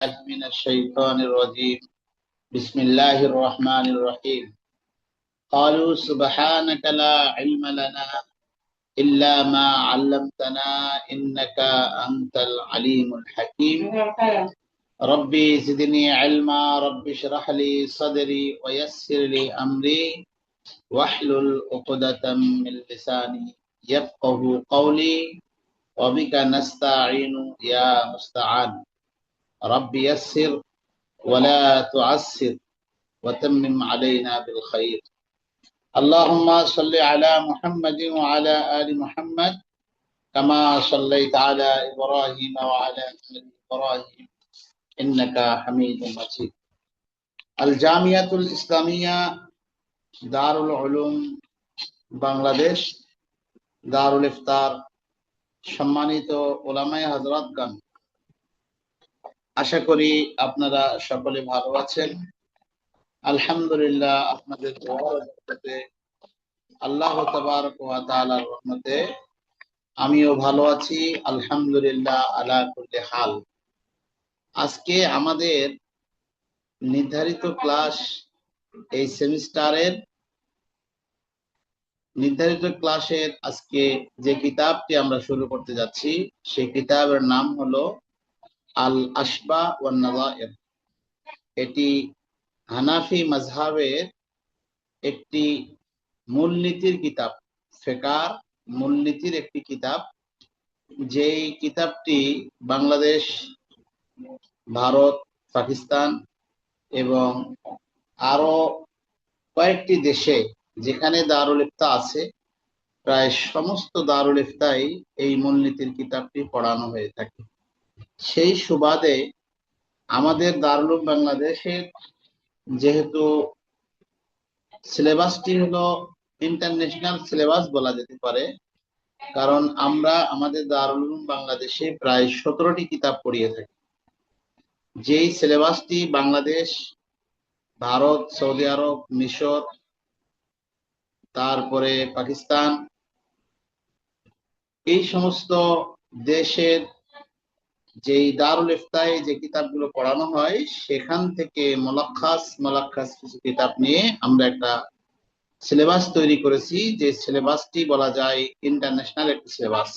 من الشيطان الرجيم. بسم الله الرحمن الرحيم. قالوا سبحانك لا علم لنا إلا ما علمتنا إنك أنت العليم الحكيم. ربي زدني علما ربي اشرح لي صدري ويسر لي أمري واحلل عقدة من لساني يفقه قولي وبك نستعين يا مستعان. ربي يسر ولا تعسر وتمم علينا بالخير. اللهم صل على محمد وعلى آل محمد كما صليت على إبراهيم وعلى آل إبراهيم إنك حميد مجيد. الجامعة الإسلامية দারুল উলুম বাংলাদেশ দারুল ইফতার সম্মানিত ওলামায়ে হযরতগণ, আশা করি আপনারা সকলে ভালো আছেন। আলহামদুলিল্লাহ, আপনাদের দোয়ার বরকতে আল্লাহ তাবারক ওয়া তাআলার রহমতে আমিও ভালো আছি, আলহামদুলিল্লাহ আলা কুল্লি হাল। আজকে আমাদের নির্ধারিত ক্লাস, এই সেমিস্টারের নির্ধারিত ক্লাসের আজকে যে কিতাবটি আমরা শুরু করতে যাচ্ছি সেই কিতাবের নাম হলো আল আশবা ওয়ান নাযায়ের। এটি হানাফি মাযহাবের একটি মূলনীতির কিতাব, ফিকহ মূলনীতির একটি কিতাব। যেই কিতাবটি বাংলাদেশ, ভারত, পাকিস্তান এবং আরো কয়েকটি দেশে যেখানে দারুল ইফতা আছে, প্রায় সমস্ত দারুল ইফতায় এই মূলনীতির কিতাবটি পড়ানো হয়ে থাকে। সেই সুবাদে আমাদের দারুল উলুম বাংলাদেশের যেহেতু সিলেবাসটি হলো ইন্টারন্যাশনাল সিলেবাস বলা যেতে পারে, কারণ আমরা আমাদের দারুল উলুম বাংলাদেশে প্রায় 17টি কিতাব পড়িয়ে থাকি। যেই সিলেবাসটি বাংলাদেশ, ভারত, সৌদি আরব, মিশর, তারপরে পাকিস্তান, এই সমস্ত দেশের যেই দারুল ইফতায় যে কিতাবগুলো পড়ানো হয় সেখান থেকে মোলাক্খাস কিছু কিতাব নিয়ে আমরা একটা সিলেবাস তৈরি করেছি, যে সিলেবাসটি বলা যায় ইন্টারন্যাশনাল একটি সিলেবাস।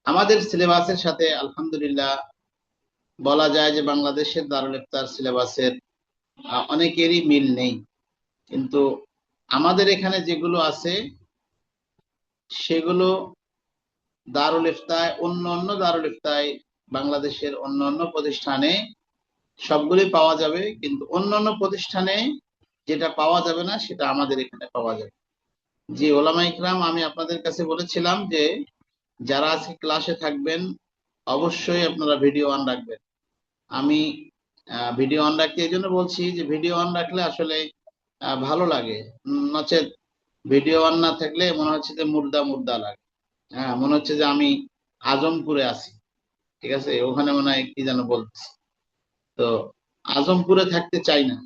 আমাদের সিলেবাসের সাথে আলহামদুলিল্লাহ বলা যায় যে বাংলাদেশের দারুল ইফতার সিলেবাসের অনেকেরই মিল নেই, কিন্তু আমাদের এখানে যেগুলো আছে সেগুলো দারুল ইফতায়, অন্য দারুল ইফতায় বাংলাদেশের অন্য প্রতিষ্ঠানে সবগুলি পাওয়া যাবে, কিন্তু অন্য প্রতিষ্ঠানে যেটা পাওয়া যাবে না সেটা আমাদের এখানে পাওয়া যাবে। যে ওলামা ইকরাম, আমি আপনাদের কাছে বলেছিলাম যে যারা আজকে ক্লাসে থাকবেন অবশ্যই আপনারা ভিডিও অন রাখবেন। আমি ভিডিও অন রাখতে এই জন্য বলছি যে ভিডিও অন রাখলে আসলে ভালো লাগে, নচেত ভিডিও অন না থাকলে মনে হচ্ছে যে মুর্দা মুর্দা লাগে। হ্যাঁ, মনে হচ্ছে যে আমি আজমপুরে আছি, ঠিক আছে, ওখানে মনে হয় কি যেন বলতেছি, তো আজমপুরে থাকতে চাই না।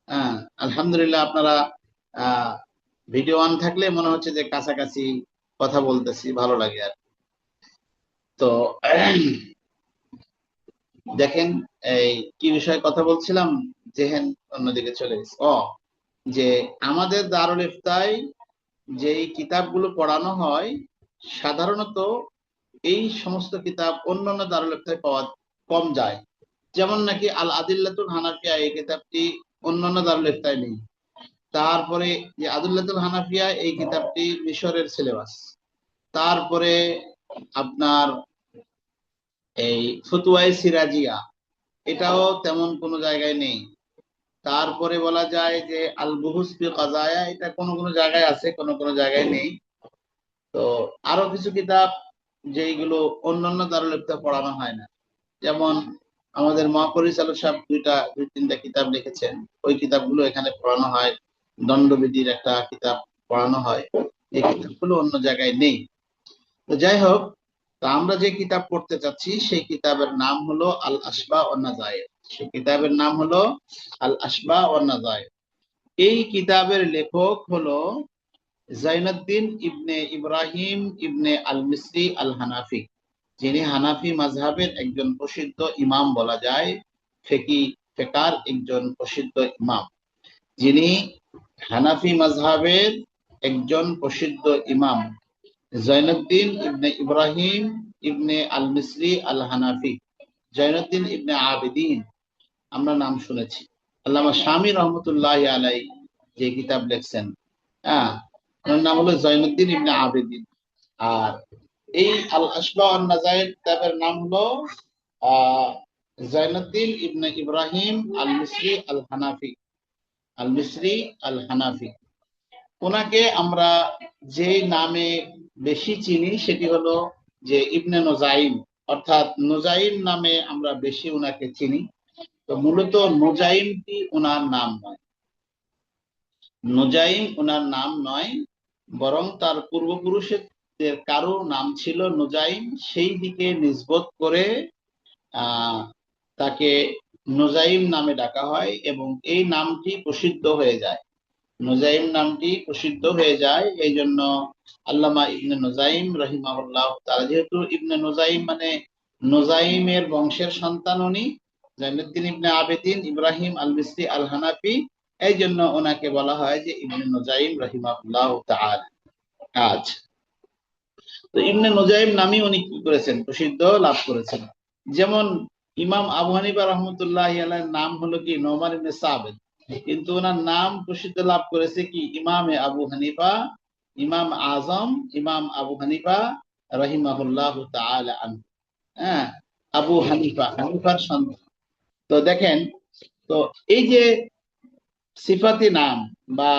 হ্যাঁ, আলহামদুলিল্লাহ আপনারা ভিডিও অন থাকলে মনে হচ্ছে যে কাছাকাছি কথা বলতেছি, ভালো লাগে আর। তো দেখেন, এই কি বিষয়ে কথা বলছিলাম, যেহেন অন্যদিকে চলে গেছে। যে আমাদের দারুল ইফতায় যেই কিতাবগুলো পড়ানো হয় সাধারণত এই সমস্ত কিতাব অন্যান্য দারুল ইফতায় পাওয়া কম যায়। যেমন নাকি আল আদিল্লাতুল হানাফিয়া, এই কিতাবটি অন্যান্য দারুল ইফতায় নেই। তারপরে যে আদুল্লাতুল হানাফিয়া, এই কিতাবটি মিশরের সিলেবাস। তারপরে আপনার এই ফতুয়ায়ে সিরাজিয়া, এটাও তেমন কোনো জায়গায় নেই। তারপরে বলা যায় যে আল বুহুস ফি কাযায়া, এটা কোনো জায়গায় আছে, কোনো জায়গায় নেই। তো আরো কিছু কিতাব যেইগুলো অন্যান্য দারুল ইফতা পড়ানো হয় না, যেমন আমাদের মহাপরিচালক সাহেব দুই তিনটা কিতাব লিখেছেন, ওই কিতাবগুলো এখানে পড়ানো হয়। দণ্ডবিধির একটা কিতাব পড়ানো হয়, এই কিতাবগুলো অন্য জায়গায় নেই। তো যাই হোক, তো আমরা যে কিতাব পড়তে চাচ্ছি সেই কিতাবের নাম হলো আল আশবা ওয়ান নাযায়ের। সেই কিতাবের নাম হলো আল আশবা ওয়ান নাযায়ের। এই কিতাবের লেখক হলো জাইনুদ্দিন ইবনে ইব্রাহিম ইবনে আল মিসরি আল হানাফি। যিনি হানাফি মাযহাবের একজন প্রসিদ্ধ ইমাম বলা যায়, ফেকার একজন প্রসিদ্ধ ইমাম, যিনি হানাফি মাযহাবের একজন প্রসিদ্ধ ইমাম, জৈনুদ্দিন ইবনে ইব্রাহিম ইবনে আল মিসরি আল হানাফি, জৈনুদ্দিন ইবনে আবেদিন, আমরা নাম শুনেছি। আল্লামা শামী রহমতুল্লাহ আলাই যে কিতাব লিখছেন, হ্যাঁ, ওনার নাম হলো জৈনুদ্দিন ইবনে আবেদিন। আর এই আল আসবা ওয়ান নাযাইর কিতাবের নাম হলো জৈনুদ্দিন ইবনে ইব্রাহিম আল মিসরি আল হানাফি, আল মিসরি আল হানাফি। ওনাকে আমরা যে নামে বেশি চিনি সেটি হলো যে ইবনে নোজাইম, অর্থাৎ নোজাইম নামে আমরা বেশি ওনাকে চিনি। তো মূলত নোজাইমটি ওনার নাম নয়, নোজাইম ওনার নাম নয়, বরং তার পূর্বপুরুষদের কারো নাম ছিল নোজাইম, সেই দিকে নিসবত করে তাকে নোজাইম নামে ডাকা হয় এবং এই নামটি প্রসিদ্ধ হয়ে যায়, নোজাইম নামটি প্রসিদ্ধ হয়ে যায়। এই জন্য আল্লামা ইবনে নোজাইম রহিমাহুল্লাহ তাআলা, যেহেতু ইবনে নোজাইম মানে নোজাইমের বংশের সন্তান উনি, জৈনুদ্দিন ইবনে আবেদিন ইব্রাহিম আল মিসরি আল হানাফি, এই জন্য ওনাকে বলা হয় যে ইবনে নোজাইম রহিমাহুল্লাহ তাআলা। আচ্ছা, তো ইবনে নোজাইম নামে উনি কি করেছেন, প্রসিদ্ধ লাভ করেছেন। যেমন ইমাম আবু হানিফা রহমতুল্লাহ আলাইহির নাম হলো কি নোমান ইবনে সাবিত, কিন্তু ওনার নাম প্রসিদ্ধ লাভ করেছে কি ইমামে আবু হানিফা, ইমাম আজম ইমাম আবু হানিফা রহিমাহুল্লাহ তাআলা আনহু। হ্যাঁ, আবু হানিফা, হানিফার সন্তান। তো দেখেন, তো এই যে সিফাতি নাম বা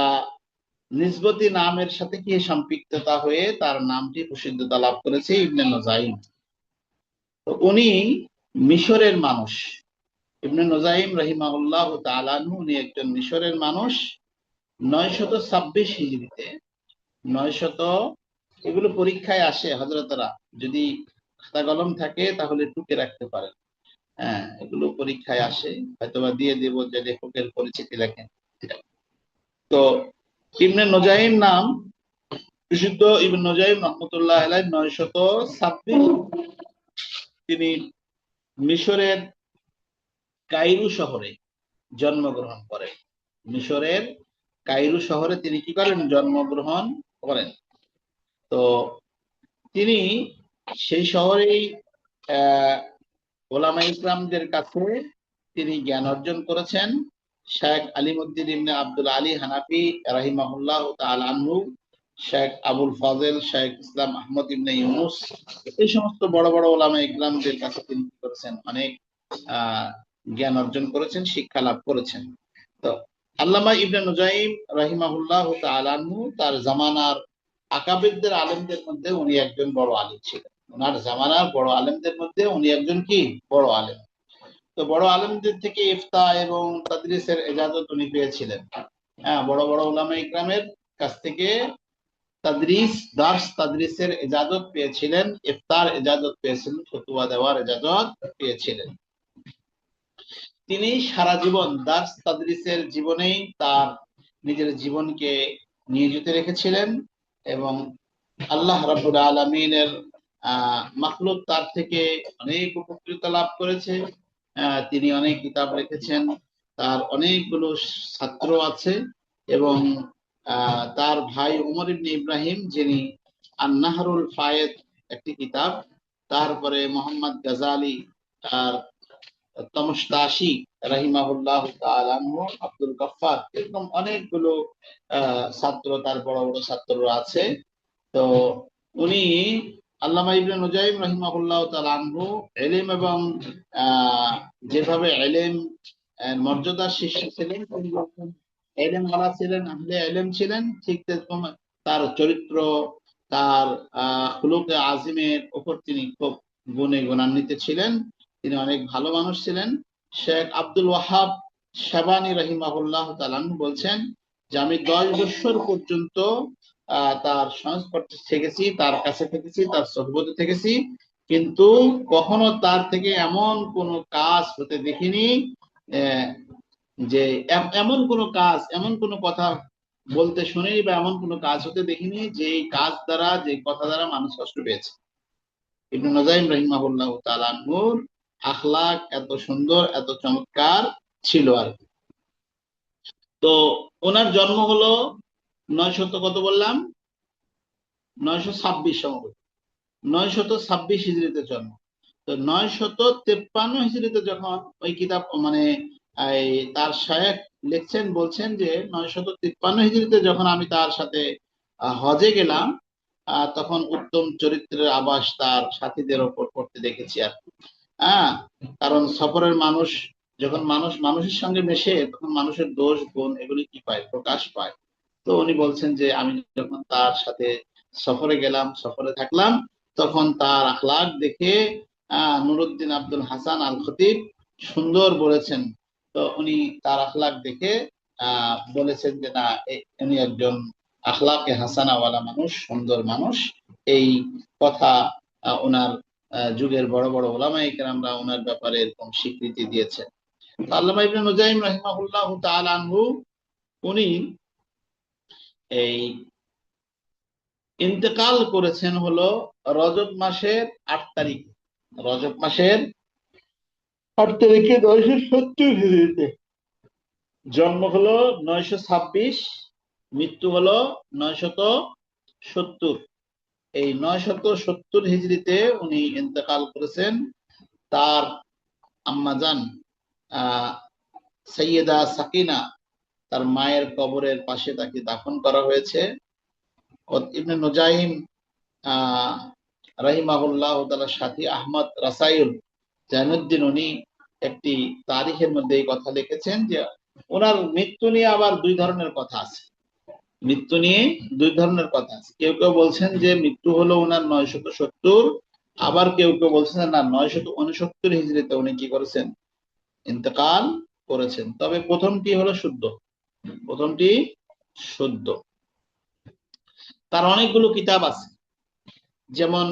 নিসবতি নামের সাথে কি সম্পৃক্ততা হয়ে তার নামটি প্রসিদ্ধতা লাভ করেছে ইবনে নোজাইম। তো উনি মিশরের মানুষ, ইবনে নোজাইম রহিমাহুল্লাহ তাআলা আনহু, উনি একজন মিশরের মানুষ। 926 হিজরিতে, 900, এগুলো পরীক্ষায় আসে হযরতরা, যদি খাতা কলম থাকে তাহলে টুকে রাখতে পারেন। হ্যাঁ, এগুলো পরীক্ষায় আসে, হয়তোবা দিয়ে দেব যে লেখকের পরিচিতি লেখেন। তো ইবনে নোজাইম নাম বিশুদ্ধ ইবনে নোজাইম রহমতুল্লাহ আলাইহি 926, তিনি মিশরের কায়রো শহরে জন্মগ্রহণ করেন। মিশরের কায়রো শহরে তিনি কি করেন, জন্মগ্রহণ করেন। তো তিনি সেই শহরেই ওলামা ইকরামদের কাছে তিনি জ্ঞান অর্জন করেছেন। শেখ আলিমউদ্দিন ইবনে আব্দুল আলী হানাফি রাহিমাহুল্লাহ তাআলা আনহু, শেখ আবুল ফাজেল, শেখ ইসলাম আহমদ ইবনে ইউনুস, এই সমস্ত বড় বড় ওলামা ইকরামদের কাছে তিনি কি করেছেন, অনেক জ্ঞান অর্জন করেছেন, শিক্ষা লাভ করেছেন। তো আল্লামা ইবনে নুজাইম রাহিমাহুল্লাহ তাআলা আনহু তার জামানার আকাবিরদের আলেমদের মধ্যে উনি একজন বড় আলেম ছিলেন। ওনার জামানার বড় আলেমদের মধ্যে উনি একজন কি বড় আলেম। তো বড় আলেমদের থেকে ইফতা এবং তাদরিসের ইজাজত উনি পেয়েছিলেন। হ্যাঁ, বড় বড় উলামা ইকরামের কাছ থেকে তাদরিসের ইজাজত পেয়েছিলেন, ইফতার ইজাজত পেয়েছিলেন, ফতোয়া দেওয়ার ইজাজত পেয়েছিলেন। তিনি সারা জীবন দার্স তাদরিসের জীবনেই তার নিজের জীবনকে নিয়োজিত রেখেছিলেন এবং আল্লাহ রাব্বুল আলামিনের মাখলুক তার থেকে অনেক উপকৃত লাভ করেছে। তিনি অনেক কিতাব লিখেছেন, তার অনেকগুলো ছাত্র আছে এবং তার ভাই উমর ইবনে ইব্রাহিম, যিনি আন-নাহরুল ফায়েদ একটি কিতাব, তারপরে মোহাম্মদ গাজালি আর তমস্তাশি রাহিমাহুল্লাহ তাআলা আনহু, আব্দুল গফফার, এরকম অনেকগুলো ছাত্র, তার বড় বড় ছাত্ররা আছে। তো উনি আল্লামা ইবনে নুজাইম রাহিমাহুল্লাহ তাআলা আনহু ইলম এবং যেভাবে ইলম মর্যাদার শীর্ষ ছিলেন, ইলম ওয়ালা ছিলেন, আহলে ইলম ছিলেন, ঠিক তেমন তার চরিত্র, তার খুলুকে আজিমের উপর তিনি খুব গুণে গুণান্বিত ছিলেন। তিনি অনেক ভালো মানুষ ছিলেন। শেখ আব্দুল ওয়াহাব শাবানী রাহিমাহুল্লাহ তাআলা বলছেন যে আমি 10 বছর পর্যন্ত তার সংস্পর্শে থেকেছি, তার কাছে থেকেছি, তার সোহবতে থেকেছি, কিন্তু কখনো তার থেকে এমন কোন কাজ হতে দেখিনি, যে এমন কোন কাজ, এমন কোন কথা বলতে শুনিনি বা এমন কোন কাজ হতে দেখিনি যে কাজ দ্বারা, যে কথা দ্বারা মানুষ কষ্ট পেয়েছে। ইবনে নুজাইম রাহিমাহুল্লাহু তাআলা আনহুর আখলাক এত সুন্দর, এত চমৎকার ছিল আর কি। তো ওনার জন্ম হলো 900 কত বললাম, 926 সম্ভবত, 926 হিজরিতে জন্ম। তো 953 হিজরিতে যখন ওই কিতাব মানে এই তার শায়েখ লিখছেন, বলছেন যে 953 হিজরিতে যখন আমি তার সাথে হজে গেলাম, তখন উত্তম চরিত্রের আভাস তার সাথীদের ওপর পড়তে দেখেছি আর কি। হ্যাঁ, কারণ সফরের মানুষ, যখন মানুষ মানুষের সঙ্গে মেশে তখন মানুষের দোষ গুণ এগুলি কি পায়, প্রকাশ পায়। তো উনি বলছেন যে আমি যখন তার সাথে সফরে গেলাম, সফরে থাকলাম, তখন তার আখলাক দেখে নুরুদ্দিন আব্দুল হাসান আল খতিব সুন্দর বলেছেন। তো উনি তার আখলাক দেখে বলেছেন যে না, উনি একজন আখলাকে হাসানাওয়ালা মানুষ, সুন্দর মানুষ। এই কথা ওনার যুগের বড় বড় ওলামায়ে কেরামরা ওনার ব্যাপারে এরকম স্বীকৃতি দিয়েছেন। আল্লামা ইবনে নুজাইম রাহিমাহুল্লাহু তাআলা আনহু উনি এই ইন্তেকাল করেছেন হলো রজব মাসের 8 তারিখ, রজব মাসের 8 তারিখে 970 হিজরিতে। জন্ম হলো 926, মৃত্যু হলো 970। এই 970 হিজরিতে উনি ইন্তেকাল করেছেন। তার আম্মাজান আহ সৈয়দা সাকিনা, তার মায়ের কবরের পাশে তাকে দাফন করা হয়েছে। ইবনে নুজাইম আহ রাহিমাহুল্লাহ তাআলা সাথী আহমদ রাসাইল জাইনুদ্দিন উনি একটি তারিখের মধ্যে এই কথা লিখেছেন যে ওনার মৃত্যু নিয়ে আবার দুই ধরনের কথা আছে। মৃত্যু নিয়ে দুই ধরনের কথা আছে। কেউ কেউ বলছেন যে মৃত্যু হলো ওনার 970, আবার কেউ কেউ বলছেন না, 969 হিজরিতে উনি কি করেছেন, ইন্তেকাল করেছেন। তবে প্রথমটি হলো শুদ্ধ, প্রথমটি শুদ্ধ। তার অনেকগুলো কিতাব আছে, যেমন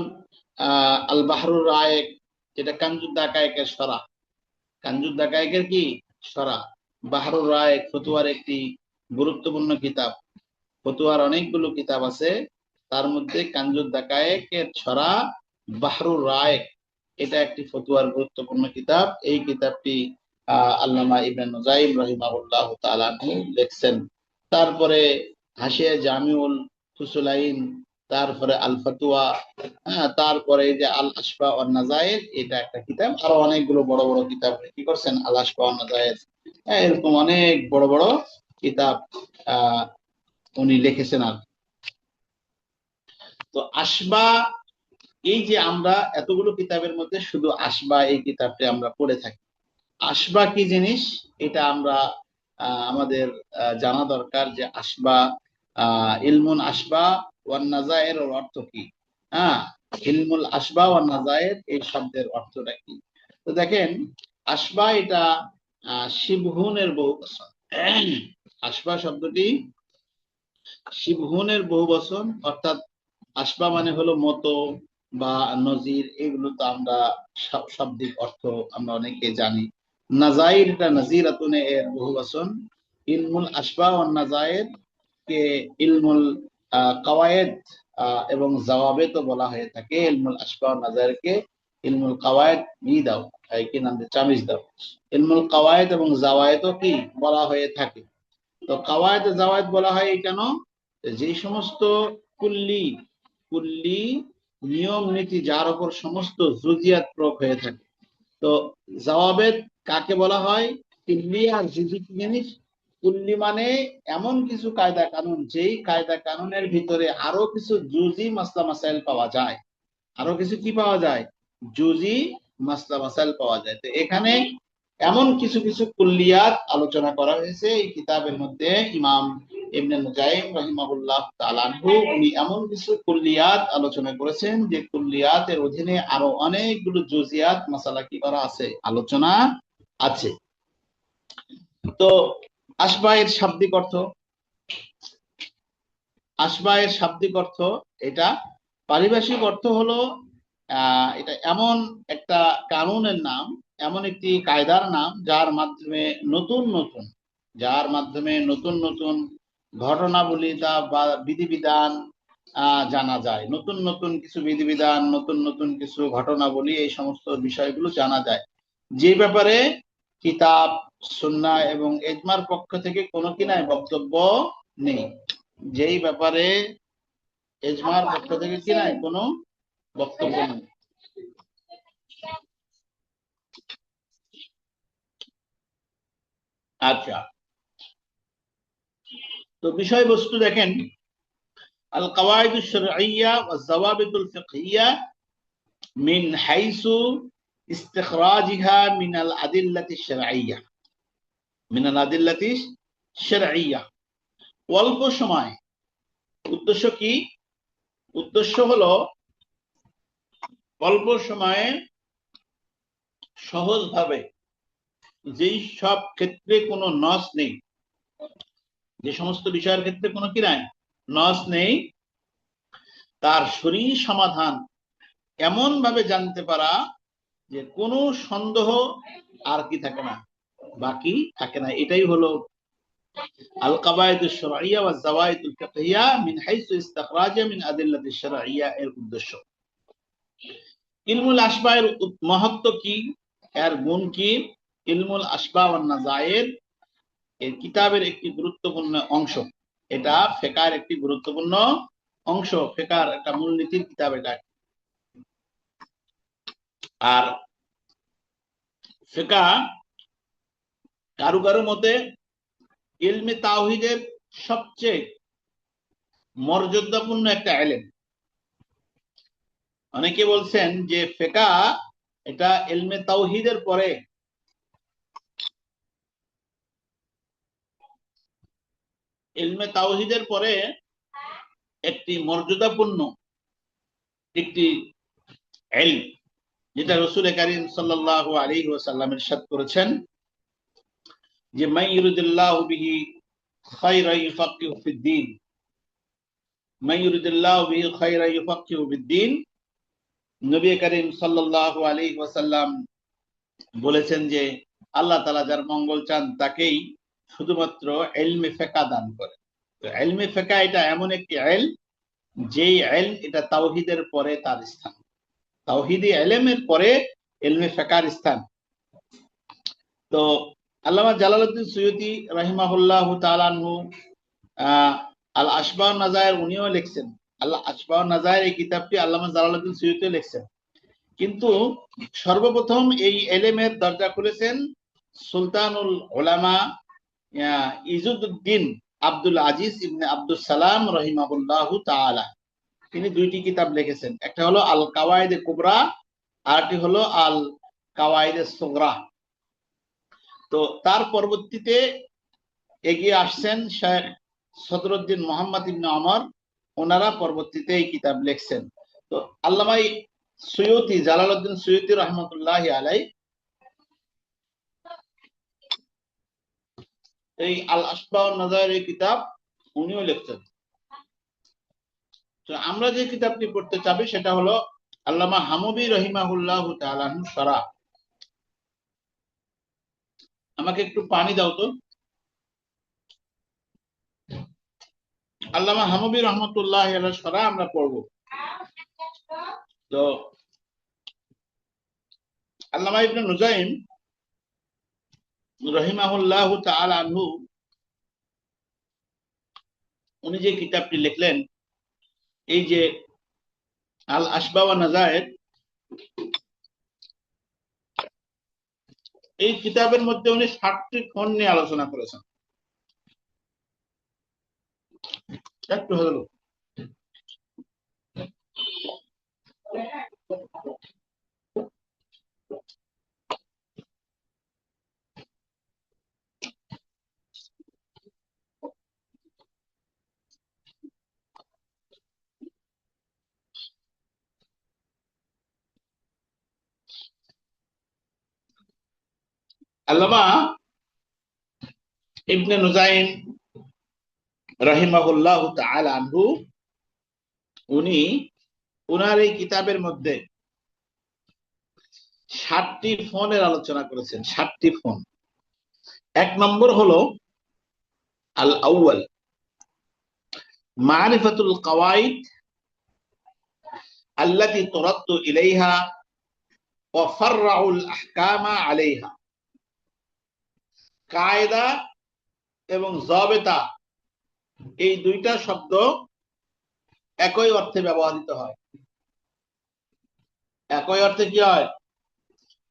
আল বাহরুর রায়েক, যেটা কানজুদ দাকায়েকের সরা, কানজুদ দাকায়েকের কি সরা। বাহরুর রায়েক ফতুয়ার একটি গুরুত্বপূর্ণ কিতাব। ফতুয়ার অনেকগুলো কিতাব আছে, তার মধ্যে কানজুদ দাকায়েকের ছড়া বাহরুর রায়েক, এটা একটি ফতুয়ার গুরুত্বপূর্ণ কিতাব। এই কিতাবটি আল্লামা ইবনে নুজাইম রাহিমাহুল্লাহু তাআলা লিখছেন। তারপরে হাশিয়া জামিউল ফুসুলাইন, তারপরে আল ফতুয়া, তারপরে যে আল আশফা ওয়ান নাজায়ের, এটা একটা কিতাব। আরো অনেকগুলো বড় বড় কিতাব কি করছেন, আল আশফা ওয়ান নাজায়ের, এরকম অনেক বড় বড় কিতাব উনি লিখেছেন আর। তো আশবা, এই যে আমরা এতগুলো কিতাবের মধ্যে শুধু আশবা এই কিতাবটি আমরা পড়ে থাকি। আশবা কি জিনিস এটা আমরা আমাদের জানা দরকার, যে আশবা ইলমুন আশবা ওয়ান নাজায়ের অর্থ কি। হ্যাঁ, ইলমুল আশবা ওয়ান নাজায়ের এই শব্দের অর্থটা কি। তো দেখেন, আশবা এটা শিবহুনের বহু বচন। আশবা শব্দটি শিবহুনের বহু বচন, অর্থাৎ আশবা মানে হলো মতো বা নজির, এগুলো তো আমরা শাব্দিক অর্থ আমরা অনেকে জানি। নাজাইর এটা নাজিরাতুন এর বহু বচন। ইলমুল আশবা ওয়ান নাজায়ের কে ইলমুল কাওয়ায়েদ এবং জাওয়াবে তো বলা হয়ে থাকে। ইলমুল আশবা ওয়ান নাজায়ের কে ইলমুল কাওয়ায়েদ দাও, কি নাম দিয়ে চামিজ দাও। ইলমুল কাওয়ায়েদ এবং জাওয়ায়েদও কি বলা হয়ে থাকে। তো কাওয়ায়েদ জাওয়ায়েদ বলা হয় কেন, যে সমস্ত কুল্লি কুল্লি নিয়ম নীতি যার উপর সমস্ত জুজিয়াত প্রয়োগ হয়ে থাকে। তো জাওয়াবেদ কাকে বলা হয়, কুল্লি আর জুজি কি জিনিস। কুল্লি মানে এমন কিছু কায়দা কানুন, যেই কায়দা কানুনের ভিতরে আরো কিছু জুজি মাসলা মাসাইল পাওয়া যায়, আরো কিছু কি পাওয়া যায়, জুজি মাসলা মাসাইল পাওয়া যায়। তো এখানে এমন কিছু কিছু কুল্লিয়াত আলোচনা করা হয়েছে এই কিতাবের মধ্যে। ইমাম ইবনে নুজাইম রাহিমাহুল্লাহ তাআলা আনহু উনি এমন কিছু কুল্লিয়াত আলোচনা করেছেন, যে কুল্লিয়াতের অধীনে আরো অনেকগুলো জুজিয়াত মাসালা কি করা আছে, আলোচনা আছে। তো আশবা এর শাব্দিক অর্থ, আশবা এর শাব্দিক অর্থ এটা, পারিভাষিক অর্থ হলো এটা এমন একটা কানুনের নাম, এমন একটি কায়দার নাম, যার মাধ্যমে নতুন নতুন, যার মাধ্যমে নতুন নতুন ঘটনাবলী বা বিধিবিধান জানা যায়, নতুন নতুন কিছু বিধিবিধান, নতুন নতুন কিছু ঘটনাবলী, এই সমস্ত বিষয়গুলো জানা যায়, যে ব্যাপারে কিতাব, সুন্নাহ এবং ইজমার পক্ষ থেকে কোনো কি নাই, বক্তব্য নেই। যেই ব্যাপারে ইজমার পক্ষ থেকে কি নাই, কোনো বক্তব্য নেই। আচ্ছা, তো বিষয়বস্তু দেখেন, আল কাওয়াইদুশ শারঈয়্যা ওয়াজ যাওয়াবিতুল ফিকহিয়্যা মিন হাইসু ইস্তিখরাজিহা মিনাল আদিল্লাতিশ শারঈয়্যা, মিনাল আদিল্লাতিশ শারঈয়্যা। অল্প সময়, উদ্দেশ্য কি? উদ্দেশ্য হলো অল্প সময়ে সহজভাবে, যেই সব ক্ষেত্রে কোনো নস নেই, যে সমস্ত বিষয়ের ক্ষেত্রে কোনো কি নাই, নস নেই, তার শরীর সমাধান এমন ভাবে জানতে পারা যে কোনো সন্দেহ আর কি থাকে না, বাকি থাকে না। এটাই হলো আল কাওয়াইদুশ শারঈয়্যা ওয়াজ যাওয়াইদুল ফিকহিয়্যা মিন হাইসু ইস্তিখরাজা মিন আদিল্লাতিশ শারঈয়্যা এর উদ্দেশ্য। ইলমুল আসবায়ের মহত্ব কি, এর গুণ কি? ইলমুল আসবা ওয়ান নাযায়ের এই কিতাবের একটি গুরুত্বপূর্ণ অংশ। এটা ফিকহের একটি গুরুত্বপূর্ণ অংশ, ফিকহের একটা মূলনীতির কিতাব এটা। আর ফিকহ কারো কারো মতে ইলমে তাওহীদের সবচেয়ে মর্যাদাপূর্ণ একটা ইলম। অনেকে বলছেন যে ফিকহ এটা ইলমে তাওহীদের পরে, ইলমে তাওহীদের পরে একটি মর্যাদাপূর্ণ একটি ইলম, যেটা রাসূল কারীম সাল্লাল্লাহু আলাইহি ওয়াসাল্লাম ইরশাদ করেছেন যে মান ইউরিদুল্লাহু বিহি খায়রান ইউফাক্কিহু ফিদ-দীন, মান ইউরিদুল্লাহু বিহি খায়রান ইউফাক্কিহু ফিদ-দীন। নবী করিম সাল্লাল্লাহু আলাইহি ওয়াসাল্লাম বলেছেন যে আল্লাহ তাআলা যার মঙ্গল চান তাকেই শুধুমাত্র ইলমে ফিকহ দান করে। তো ইলমে ফিকহ এটা এমন একটি ইলম, যেই ইলম এটা তাওহীদের পরে তার স্থান, তাওহীদি ইলমের পরে ইলমে ফিকহের স্থান। তো আল্লামা জালালউদ্দিন সুয়ুতী রাহিমাহুল্লাহু তাআলা আনহু আল আশবাহ নাজায়ের উনিও লিখছেন, আল্লাহ আশবাহ নাজায়ের এই কিতাবটি আল্লামা জালালউদ্দিন সুয়ুতী লিখছেন। কিন্তু সর্বপ্রথম এই ইলমের দরজা খুলেছেন সুলতানুল উলামা ইজুদ্দিন আব্দুল আজিজ ইবনে আব্দুস সালাম রাহিমাহুল্লাহু তাআলা। তিনি দুইটি কিতাব লিখেছেন, একটা হলো আল কাওয়াইদে কুবরা, আরটি হলো আল কাওয়াইদে সুগরা। তো তার পরবর্তীতে এগিয়ে আসছেন শেখ সদরুদ্দিন মোহাম্মদ ইবনে ওমর, ওনারা পরবর্তীতে এই কিতাব লিখছেন। তো আল্লামা সুয়ুতী, জালালউদ্দিন সুয়ুতী রহমতুল্লাহি আলাইহি এই আল আসবাহ নাজায়ের এই কিতাব উনিও লিখছেন। তো আমরা যে কিতাবটি পড়তে চাবি সেটা হলো আল্লামা হামবি রহিমাহুল্লাহু তাআলা শরহ। আমাকে একটু পানি দাও তো। আল্লামা হামবি রহমতুল্লাহি আলাইহি শরহ আমরা পড়ব। তো আল্লামা ইবনে নুজাইম রহিমাহুল্লাহু তাআলা আনহু উনি যে কিতাবটি লিখলেন, এই যে আল আসবাহ ওয়ান নাজায়ের, এই কিতাবের মধ্যে উনি 60টি ফন নিয়ে আলোচনা করেছেন। একটু হলো আল্লামা ইবনে নুজাইম রাহিমাহুল্লাহু তাআলা আনহু উনি ওনার এই কিতাবের মধ্যে 60টি ফোনের আলোচনা করেছেন। 60টি ফোন। এক নম্বর হলো আল আউয়াল মারিফাতুল কাওয়াইদ আল্লাতী তুরাদ্দু ইলাইহা ওয়া ফাররাউল আহকামা আলাইহা। কায়দা এবং যাবিতা এই দুইটা শব্দ একই অর্থে ব্যবহৃত হয়। একই অর্থে কি হয়?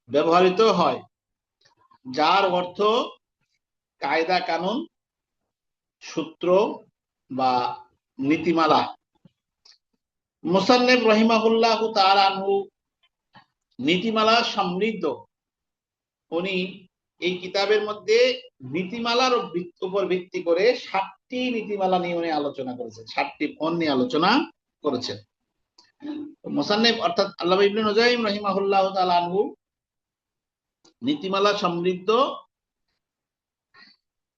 ব্যবহৃত হয়, যার অর্থ কায়দা কানুন, সূত্র বা নীতিমালা। মুসান্নিফ রাহিমাহুল্লাহু তাআলা আনহু নীতিমালা সমৃদ্ধ। উনি এই কিতাবের মধ্যে নীতিমালার উপর ভিত্তি করে 7টি নীতিমালা নিয়ে উনি আলোচনা করেছেন, 7টি পণ নিয়ে আলোচনা করেছেন। মুসান্নিফ অর্থাৎ আল্লামা ইবনে নুজাইম রাহিমাহুল্লাহু তাআলা আনহু নীতিমালা সমৃদ্ধ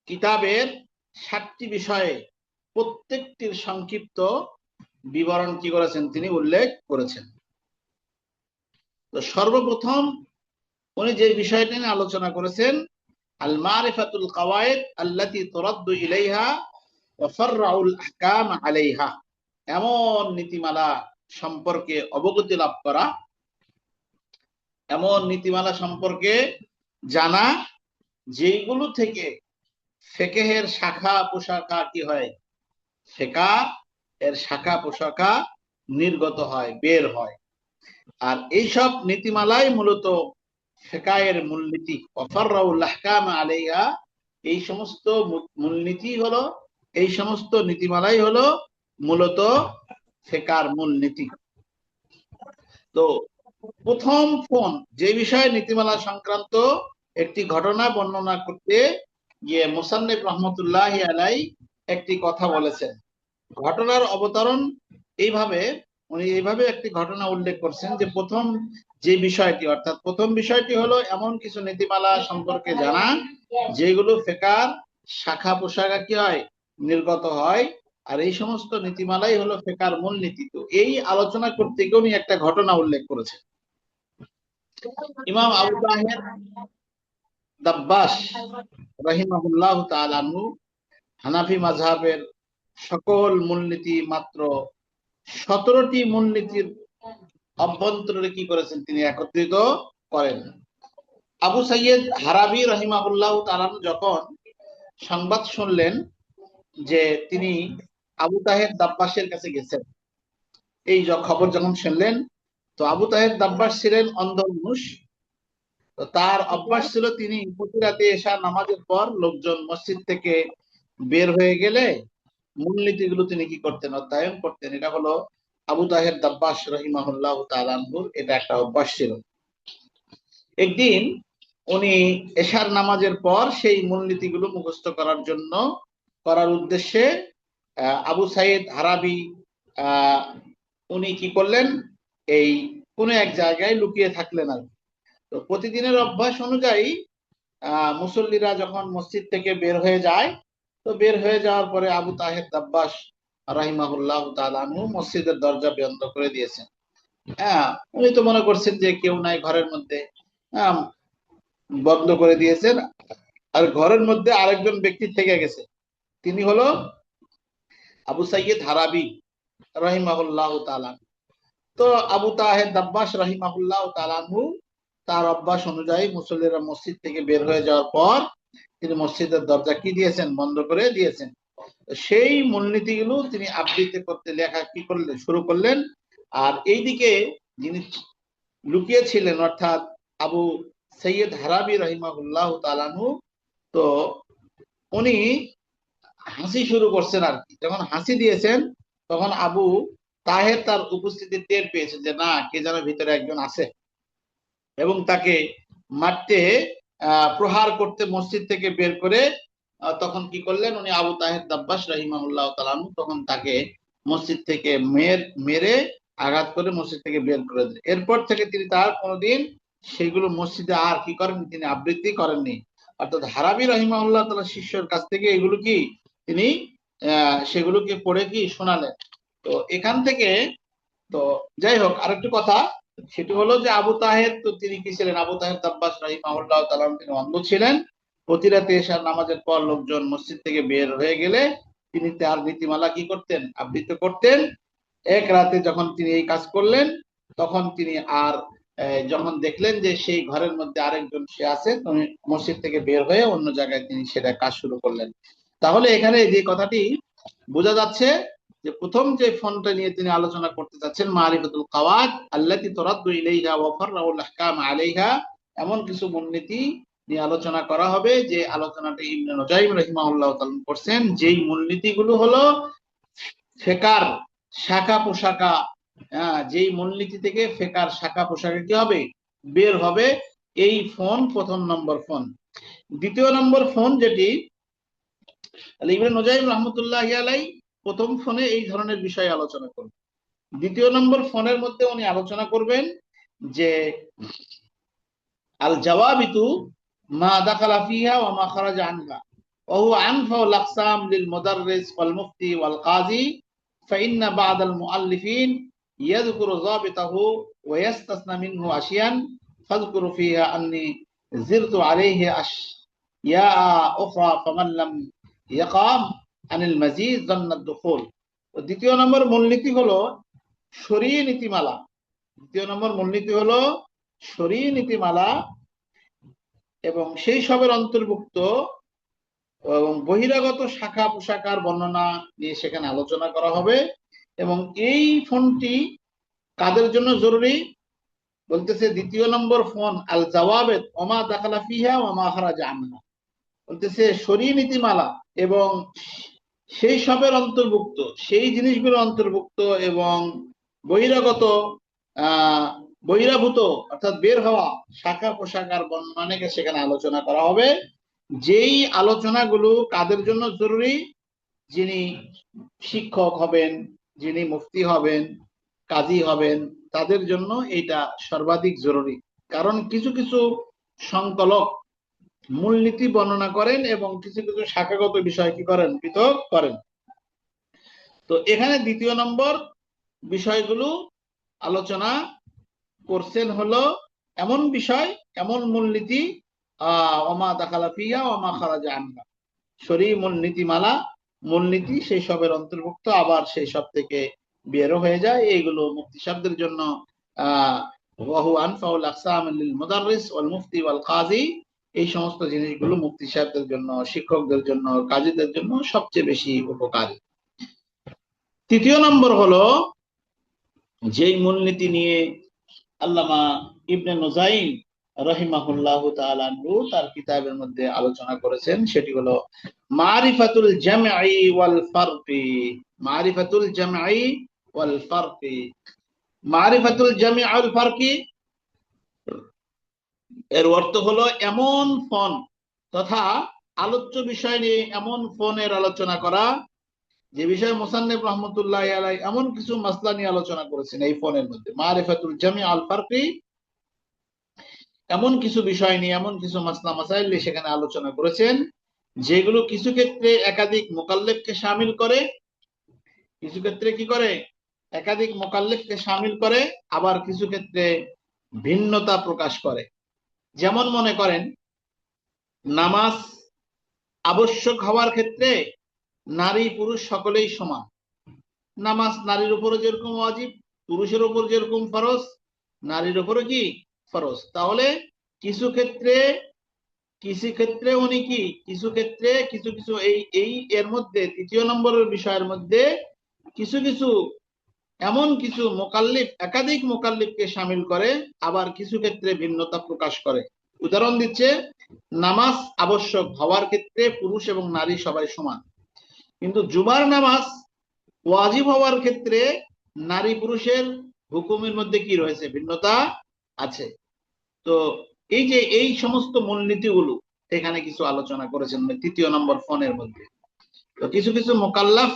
কিতাবের 7টি বিষয়ে প্রত্যেকটির সংক্ষিপ্ত বিবরণ কি করেছেন? তিনি উল্লেখ করেছেন। তো সর্বপ্রথম উনি যে বিষয়টি নিয়ে আলোচনা করেছেন, আল মারিফাতুল কাওয়াইদ আল্লাতী তুরাদ্দু ইলাইহা ওয়া ফাররাউল আহকাম আলাইহা। এমন নীতিমালা সম্পর্কে অবগতি লাভ করা, এমন নীতিমালা সম্পর্কে জানা যেগুলো থেকে ফিকহের শাখা প্রশাখা কি হয়? ফিকহ এর শাখা প্রশাখা নির্গত হয়, বের হয়। আর এইসব নীতিমালাই মূলত ফিকহের মূলনীতি। ওয়াফাররাউল আহকাম আলাইহা, এই সমস্ত মূলনীতি হলো, এই সমস্ত নীতিমালাই হলো মূলত ফিকহের মূলনীতি। তো প্রথম ফোন যে বিষয়ে নীতিমালা সংক্রান্ত একটি ঘটনা বর্ণনা করতে গিয়ে মুসান্নিফ রহমতুল্লাহি আলাইহি একটি কথা বলেছেন। ঘটনার অবতরণ এইভাবে, উনি এইভাবে একটি ঘটনা উল্লেখ করছেন যে প্রথম যে বিষয়টি, অর্থাৎ প্রথম বিষয়টি হলো এমন কিছু নীতিমালা সম্পর্কে জানা যেগুলো ফিকহের শাখা প্রশাখা কি হয়? নির্গত হয়। আর এই সমস্ত নীতিমালাই হলো ফিকহের মূলনীতি। তো এই আলোচনা করতে গিয়ে উনি একটা ঘটনা উল্লেখ করেছেন। ইমাম আবু তাহের দাব্বাস রাহিমাহুল্লাহু তাআলা আনহু হানাফি মাযহাবের সকল মূলনীতি মাত্র 17টি মূলনীতির অভ্যন্তরে কি করেছেন? তিনি একত্রিত করেন। আবু সাইয়্যিদ হারাবি রাহিমাহুল্লাহু তাআলা যখন সংবাদ শুনলেন যে তিনি আবু তাহের দাব্বাসের কাছে গেছেন, এই খবর যখন শুনলেন, তো আবু তাহের দাব্বাস ছিলেন অন্ধ মানুষ। তো তার অভ্যাস ছিল তিনি প্রতি রাতে এশার নামাজের পর লোকজন মসজিদ থেকে বের হয়ে গেলে মূলনীতিগুলো তিনি কি করতেন? অধ্যয়ন করতেন। এটা হলো আবু তাহের দাব্বাস রাহিমাহুল্লাহু তাআলা আনহুর এটা একটা অভ্যাস ছিল। একদিন উনি এশার নামাজের পর সেই মূলনীতিগুলো মুখস্থ করার জন্য, করার উদ্দেশ্যে আবু সাইদ হারাবি উনি কি করলেন? এই কোন এক জায়গায় লুকিয়ে থাকলেন। আর তো প্রতিদিনের অভ্যাস অনুযায়ী মুসল্লিরা যখন মসজিদ থেকে বের হয়ে যায়, তো বের হয়ে যাওয়ার পরে আবু তাহের দাব্বাস রাহিমাহুল্লাহু তাআলা আনহু মসজিদের দরজা বন্ধ করে দিয়েছেন। হ্যাঁ, উনি তো মনে করছেন যে কেউ নাই ঘরের মধ্যে, বন্ধ করে দিয়েছেন। আর ঘরের মধ্যে আরেকজন ব্যক্তি থেকে গেছে, তিনি হলো আবু সাইয়্যিদ হারাবি রাহিমাহুল্লাহু তাআলা। তো আবু তাহের দাব্বাস রাহিমাহুল্লাহু তাআলা আনহু তার অভ্যাস অনুযায়ী মুসল্লিরা মসজিদ থেকে বের হয়ে যাওয়ার পর তিনি মসজিদের দরজা কি দিয়েছেন? বন্ধ করে দিয়েছেন। সেই মূলনীতিগুলো তিনি আবৃত্তি করতে লেখা কি করলেন? শুরু করলেন। আর এইদিকে যিনি লুকিয়ে ছিলেন, অর্থাৎ আবু সৈয়দ হারাবি রাহিমাহুল্লাহু তাআলা আনহু, তো উনি হাসি শুরু করছেন। আর কি যখন হাসি দিয়েছেন, তখন আবু তাহের তার উপস্থিতি টের পেয়েছেন যে না, কে যেন ভিতরে একজন আছে, এবং তাকে মারতে প্রহার করতে মসজিদ থেকে বের করে তখন কি করলেন? উনি আবু তাহের দাব্বাস রাহিমাহুল্লাহু তাআলা তখন তাকে মসজিদ থেকে মেরে আঘাত করে মসজিদ থেকে বের করে দিলেন। এরপর থেকে তিনি তার কোনোদিন সেগুলো মসজিদে আর কি করেননি? তিনি আবৃত্তি করেননি। অর্থাৎ হারাবি রাহিমাহুল্লাহ তাআলা শিষ্যের কাছ থেকে এগুলো কি তিনি সেগুলোকে পড়ে কি শোনালেন। তো এখান থেকে, তো যাই হোক, আরেকটু কথা সেটি হলো যে আবু তাহের, তো তিনি কি ছিলেন? আবু তাহের দাব্বাস রাহিমাহুল্লাহু তাআলা তিনি অন্ধ ছিলেন। প্রতি রাতে এশার নামাজের পর লোকজন মসজিদ থেকে বের হয়ে গেলে তিনি তার নীতিমালা কি করতেন? আবৃত্তি করতেন। এক রাতে যখন তিনি এই কাজ করলেন, তখন তিনি আর যখন দেখলেন যে সেই ঘরের মধ্যে আরেকজন সে আছে, তিনি মসজিদ থেকে বের হয়ে অন্য জায়গায় তিনি সেটা কাজ শুরু করলেন। তাহলে এখানে যে কথাটি বোঝা যাচ্ছে যে প্রথম যে ফোনটা নিয়ে তিনি আলোচনা করতে যাচ্ছেন, মারিফাতুল কাওয়াদ আল্লাতী তুরাদ্দু ইলাইহা ওয়া ফাররাউল আহকাম আলাইহা, এমন কিছু মূলনীতি নিয়ে আলোচনা করা হবে যে আলোচনাটি ইবনে নুজাইম রাহিমাহুল্লাহ তাআলা করছেন। যেই মূলনীতিগুলো হলো ফেকার শাখা পোশাকা, যেই মূলনীতি থেকে ফেকার শাখা পোশাকা কি হবে, বের হবে। এই ফোন প্রথম নম্বর ফোন। দ্বিতীয় নম্বর ফোন যেটি, ইবনে নুজাইম রহমতুল্লাহ আলাই প্রথম ফোনে এই ধরনের বিষয় আলোচনা করবেন। দ্বিতীয় নম্বর ফোনের মধ্যে উনি আলোচনা করবেন যে আল জাওয়াবিতু মা দাখালা ফিহা ওয়া মা খারাজা আনহা ওয়া হুয়া আনফাউল আকসাম লিল মুদাররিস ওয়াল মুফতি ওয়াল কাজী ফাইন্না বা'দাল মুআল্লিফিন ইয়াযকুরু যাবিতাহু ওয়া ইয়াস্তাসনা মিনহু আশিয়ান ফাযকুরু ফিহা আন্নী জিরতু আলাইহি আশইয়া উখরা ফামান লাম ইয়াকাম আনিল মাজিদ যান্নাত দুখুল। দ্বিতীয় নম্বর মূলনীতি হলো শরঈ নীতিমালা। দ্বিতীয় নম্বর মূলনীতি হলো শরঈ নীতিমালা এবং সেই সবের অন্তর্ভুক্ত এবং বহিরাগত শাখা পোশাকার বর্ণনা নিয়ে সেখানে আলোচনা করা হবে। এবং এই ফোনটি কাদের জন্য জরুরি বলতেছে, দ্বিতীয় নম্বর ফোন আল জাওয়াবেদ ওমা দাখালা ফিহা ওয়া মা খারাজা আনহা, বলতেছে শরঈ নীতিমালা এবং সেই সবের অন্তর্ভুক্ত, সেই জিনিসগুলো অন্তর্ভুক্ত এবং বহিরাগত বহিরাভূত অর্থাৎ বের হওয়া শাখা পোশাকার বর্ণনাকে সেখানে আলোচনা করা হবে। যেই আলোচনাগুলো কাদের জন্য জরুরি, যিনি শিক্ষক হবেন, যিনি মুফতি হবেন, কাজী হবেন, তাদের জন্য এটা সর্বাধিক জরুরি। কারণ কিছু কিছু সংকলক মূলনীতি বর্ণনা করেন এবং কিছু কিছু শাখাগত বিষয় কি করেন, পৃথক করেন। তো এখানে দ্বিতীয় নম্বর বিষয়গুলো আলোচনা করছেন হলো এমন বিষয়, এমন মূলনীতি ওমা দাখালা ফিহা ওমা খারাজা আনহা, শরঈ নীতিমালা, মূলনীতি সেই সবের অন্তর্ভুক্ত, আবার সেই সব থেকে বেরো হয়ে যায়। এইগুলো মুফতি সাহেবদের জন্য ওয়াহু আনফাউল আকসাম লিল মুদাররিস ওয়াল মুফতি ওয়াল কাজী, এই সমস্ত জিনিসগুলো মুফতি সাহেবদের জন্য, শিক্ষকদের জন্য, কাজীদের জন্য সবচেয়ে বেশি উপকারী। তৃতীয় নম্বর হলো যেই মূলনীতি নিয়ে আল্লামা ইবনে নুজাইম রাহিমাহুল্লাহু তাআলা তার কিতাবের মধ্যে আলোচনা করেছেন, সেটি হলো মারিফাতুল জামঈ ওয়াল ফারকি। মারিফাতুল জামঈ ওয়াল ফারকি, মারিফাতুল জামঈ ওয়াল ফারকি এর অর্থ হলো এমন ফোন তথা আলোচ্য বিষয় নিয়ে এমন ফোনের আলোচনা করা যে বিষয়ে মুসান্নিফ রহমতুল্লাহ আলাই এমন কিছু মাসলা নিয়ে আলোচনা করেছেন এই ফোনের মধ্যে। মারিফাতুল জামি আল ফারকি, এমন কিছু বিষয় নিয়ে, এমন কিছু মাসলা মাসাইল নিয়ে সেখানে আলোচনা করেছেন যেগুলো কিছু ক্ষেত্রে একাধিক মুকাল্লিফকে শামিল করে, কিছু ক্ষেত্রে কি করে, একাধিক মুকাল্লিফকে শামিল করে, আবার কিছু ক্ষেত্রে ভিন্নতা প্রকাশ করে। যেমন মনে করেন নামাজ আবশ্যক হওয়ার ক্ষেত্রে নারী পুরুষ সকলেই সমান। নামাজ নারীর উপরে যেরকম ওয়াজিব, পুরুষের উপর যেরকম ফরজ, নারীর উপরে কি ফরজ। তাহলে কিছু ক্ষেত্রে উনি কি, কিছু ক্ষেত্রে কিছু কিছু এই এর মধ্যে তৃতীয় নম্বরের বিষয়ের মধ্যে কিছু কিছু এমন কিছু মুকাল্লিফ, একাধিক মুকাল্লিফকে শামিল করে, আবার কিছু ক্ষেত্রে ভিন্নতা প্রকাশ করে। উদাহরণ দিচ্ছে, নামাজ আবশ্যক হওয়ার ক্ষেত্রে পুরুষ এবং নারী সবাই সমান, কিন্তু জুমার নামাজ ওয়াজিব হওয়ার ক্ষেত্রে নারী পুরুষের হুকুমের মধ্যে কি রয়েছে, ভিন্নতা আছে। তো এই যে এই সমস্ত মূলনীতিগুলো এখানে কিছু আলোচনা করেছেন তৃতীয় নম্বর ফোনের মধ্যে। তো কিছু কিছু মুকাল্লাফ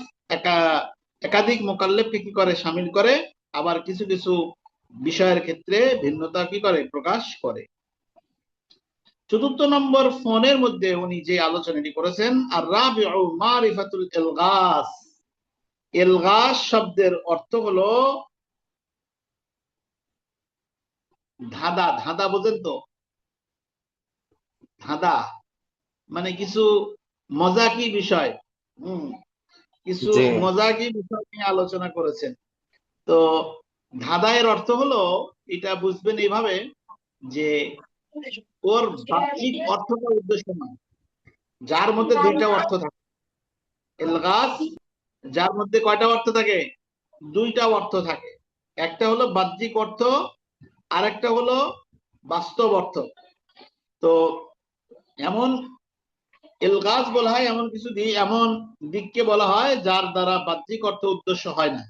একাধিক মুকাল্লাফকে কি করে, শামিল করে, আবার কিছু কিছু বিষয়ের ক্ষেত্রে ভিন্নতা কি করে, প্রকাশ করে। চতুর্থ নম্বর ফোনের মধ্যে উনি যে আলোচনাটি করেছেন আর রাবিউ মারিফাতুল ইলগাস। ইলগাস শব্দের অর্থ হলো ধাঁধা। ধাঁধা বোঝেন তো? ধাঁধা মানে কিছু মজাকি বিষয়, কিছু জি। মজাকি বিষয় নিয়ে আলোচনা করেছেন। তো ধাঁধায়ের অর্থ হলো, এটা বুঝবেন এইভাবে যে ওর বাহ্যিক অর্থটা উদ্দেশ্য নয়, যার মধ্যে দুইটা অর্থ থাকে। এলগাজ, যার মধ্যে কয়টা অর্থ থাকে? দুইটা অর্থ থাকে। একটা হলো বাহ্যিক অর্থ, আরেকটা হলো বাস্তব অর্থ। তো এমন এলগাজ বলা হয় এমন কিছু এমন দিককে বলা হয় যার দ্বারা বাহ্যিক অর্থ উদ্দেশ্য হয় না।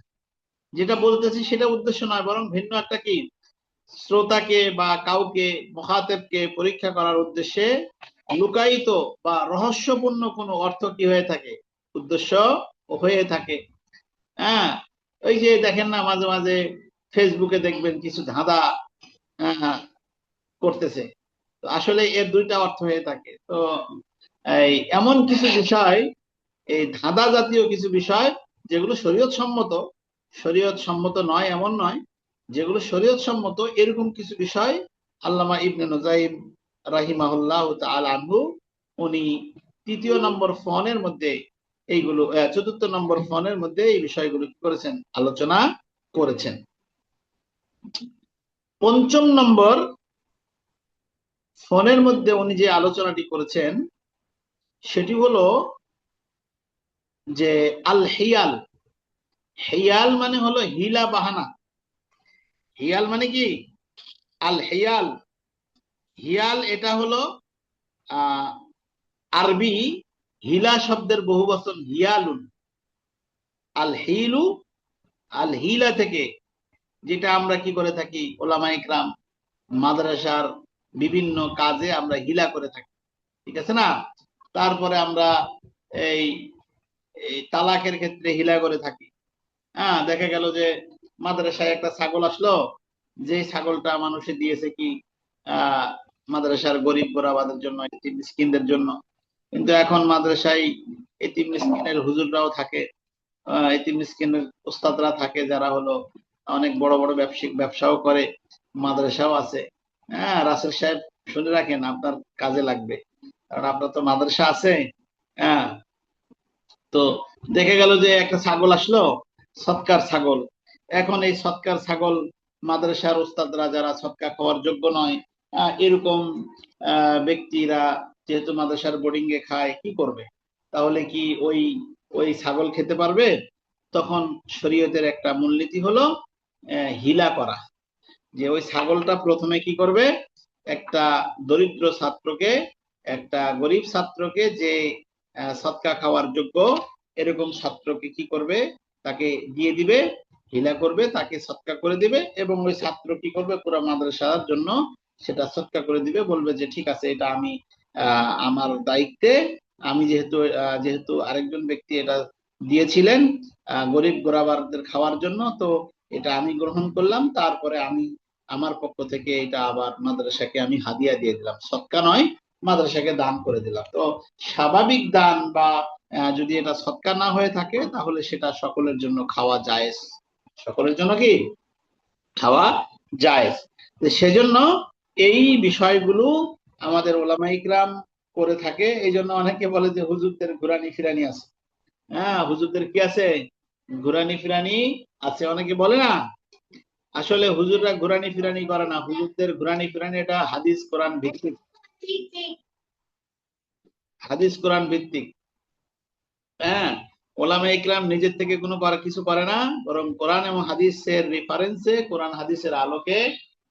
যেটা বলতেছি সেটা উদ্দেশ্য নয়, বরং ভিন্ন একটা কি, শ্রোতাকে বা কাউকে, মুখাতেবকে পরীক্ষা করার উদ্দেশ্যে লুকায়িত বা রহস্যপূর্ণ কোনো অর্থ কি হয়ে থাকে, উদ্দেশ্য হয়ে থাকে। হ্যাঁ, ওই যে দেখেন না, মাঝে মাঝে ফেসবুকে দেখবেন কিছু ধাঁধা করতেছে, তো আসলে এর দুইটা অর্থ হয়ে থাকে। তো এই এমন কিছু বিষয়, এই ধাঁধা জাতীয় কিছু বিষয় যেগুলো শরীয়ত সম্মত, শরীয়ত সম্মত নয় এমন নয়, যেগুলো শরীয়ত সম্মত এরকম কিছু বিষয় আল্লামা ইবনে নুজাইম রাহিমাহুল্লাহ তাআলা আনহু, উনি তৃতীয় নম্বর ফনের মধ্যে এইগুলো, চতুর্থ নম্বর ফনের মধ্যে এই বিষয়গুলো কি করেছেন, আলোচনা করেছেন। পঞ্চম নম্বর ফনের মধ্যে উনি যে আলোচনাটি করেছেন সেটি হলো যে আল হিয়াল। হিয়াল মানে হলো হিলা বাহানা। হিয়াল মানে কি? আল হিয়াল, হিয়াল এটা হলো আহ আরবি হিলা শব্দের বহুবচন হিয়ালুন। আল হিলু, আল হিলা থেকে, যেটা আমরা কি করে থাকি, ওলামা ইকরাম মাদ্রাসার বিভিন্ন কাজে আমরা হিলা করে থাকি, ঠিক আছে না? তারপরে আমরা এই এই তালাকের ক্ষেত্রে হিলা করে থাকি। হ্যাঁ, দেখা গেল যে মাদ্রাসায় একটা ছাগল আসলো, যে ছাগলটা মানুষে দিয়েছে কি, আহ মাদ্রাসার গরিব গোরাবাদের জন্য, এতিম মিসকিনদের জন্য। কিন্তু এখন মাদ্রাসায় এতিম মিসকিনের হুজুররাও থাকে, এতিম মিসকিনের ওস্তাদরা থাকে, যারা হলো অনেক বড় বড় ব্যবসায়িক ব্যবসাও করে, মাদ্রাসাও আছে। হ্যাঁ, রাসেল সাহেব শুনে রাখেন, আপনার কাজে লাগবে, কারণ আপনার তো মাদ্রাসা আছে। হ্যাঁ, তো দেখে গেল যে একটা ছাগল আসলো, সৎকার ছাগল। এখন এই সৎকার ছাগল মাদ্রাসার ওস্তাদরা, যারা সৎকার খাওয়ার যোগ্য নয়, এরকম ব্যক্তিরা যেহেতু মাদ্রাসার বোর্ডিং এ খায়, কি করবে? তাহলে কি ওই ওই ছাগল খেতে পারবে? তখন শরীয়তের একটা মূলনীতি হলো হিলা করা, যে ওই ছাগলটা প্রথমে কি করবে, একটা দরিদ্র ছাত্রকে, একটা গরিব ছাত্রকে, যে সৎকা খাওয়ার যোগ্য এরকম ছাত্রকে কি করবে, তাকে দিয়ে দিবে, হিলা করবে, তাকে সৎকা করে দিবে, এবং ওই ছাত্র কি করবে, পুরো মাদ্রাসার জন্য সেটা সৎকা করে দিবে, বলবে যে ঠিক আছে, এটা আমি আমার দায়িত্বে, আমি যেহেতু যেহেতু আরেকজন ব্যক্তি এটা দিয়েছিলেন গরিব গোরাবারদের খাওয়ার জন্য, তো এটা আমি গ্রহণ করলাম, তারপরে আমি আমার পক্ষ থেকে এটা আবার মাদ্রাসাকে আমি হাদিয়া দিয়ে দিলাম, সৎকা নয়, মাদ্রাসাকে দান করে দিলাম। তো স্বাভাবিক দান বা যদি এটা সৎকা না হয়ে থাকে, তাহলে সেটা সকলের জন্য খাওয়া জায়েজ, সকলের জন্য কি খাওয়া জায়েজ। সেজন্য এই বিষয়গুলো আমাদের ওলামা ইকরাম করে থাকে। এই জন্য অনেকে বলে যে হুজুরদের ঘুরানি ফিরানি আছে। হ্যাঁ, হুজুরদের কি আছে? ঘুরানি ফিরানি আছে, অনেকে বলে না। আসলে হুজুররা ঘুরানি ফিরানি করে না, হুজুরদের ঘুরানি ফিরানি এটা হাদিস কোরআন ভিত্তিক, হাদিস কোরআন ভিত্তিক। হ্যাঁ, ওলামা ইকরাম নিজের থেকে কোনো কিছু করে না, বরং কোরআন এবং হাদিসের রেফারেন্সে, কোরআন হাদিসের আলোকে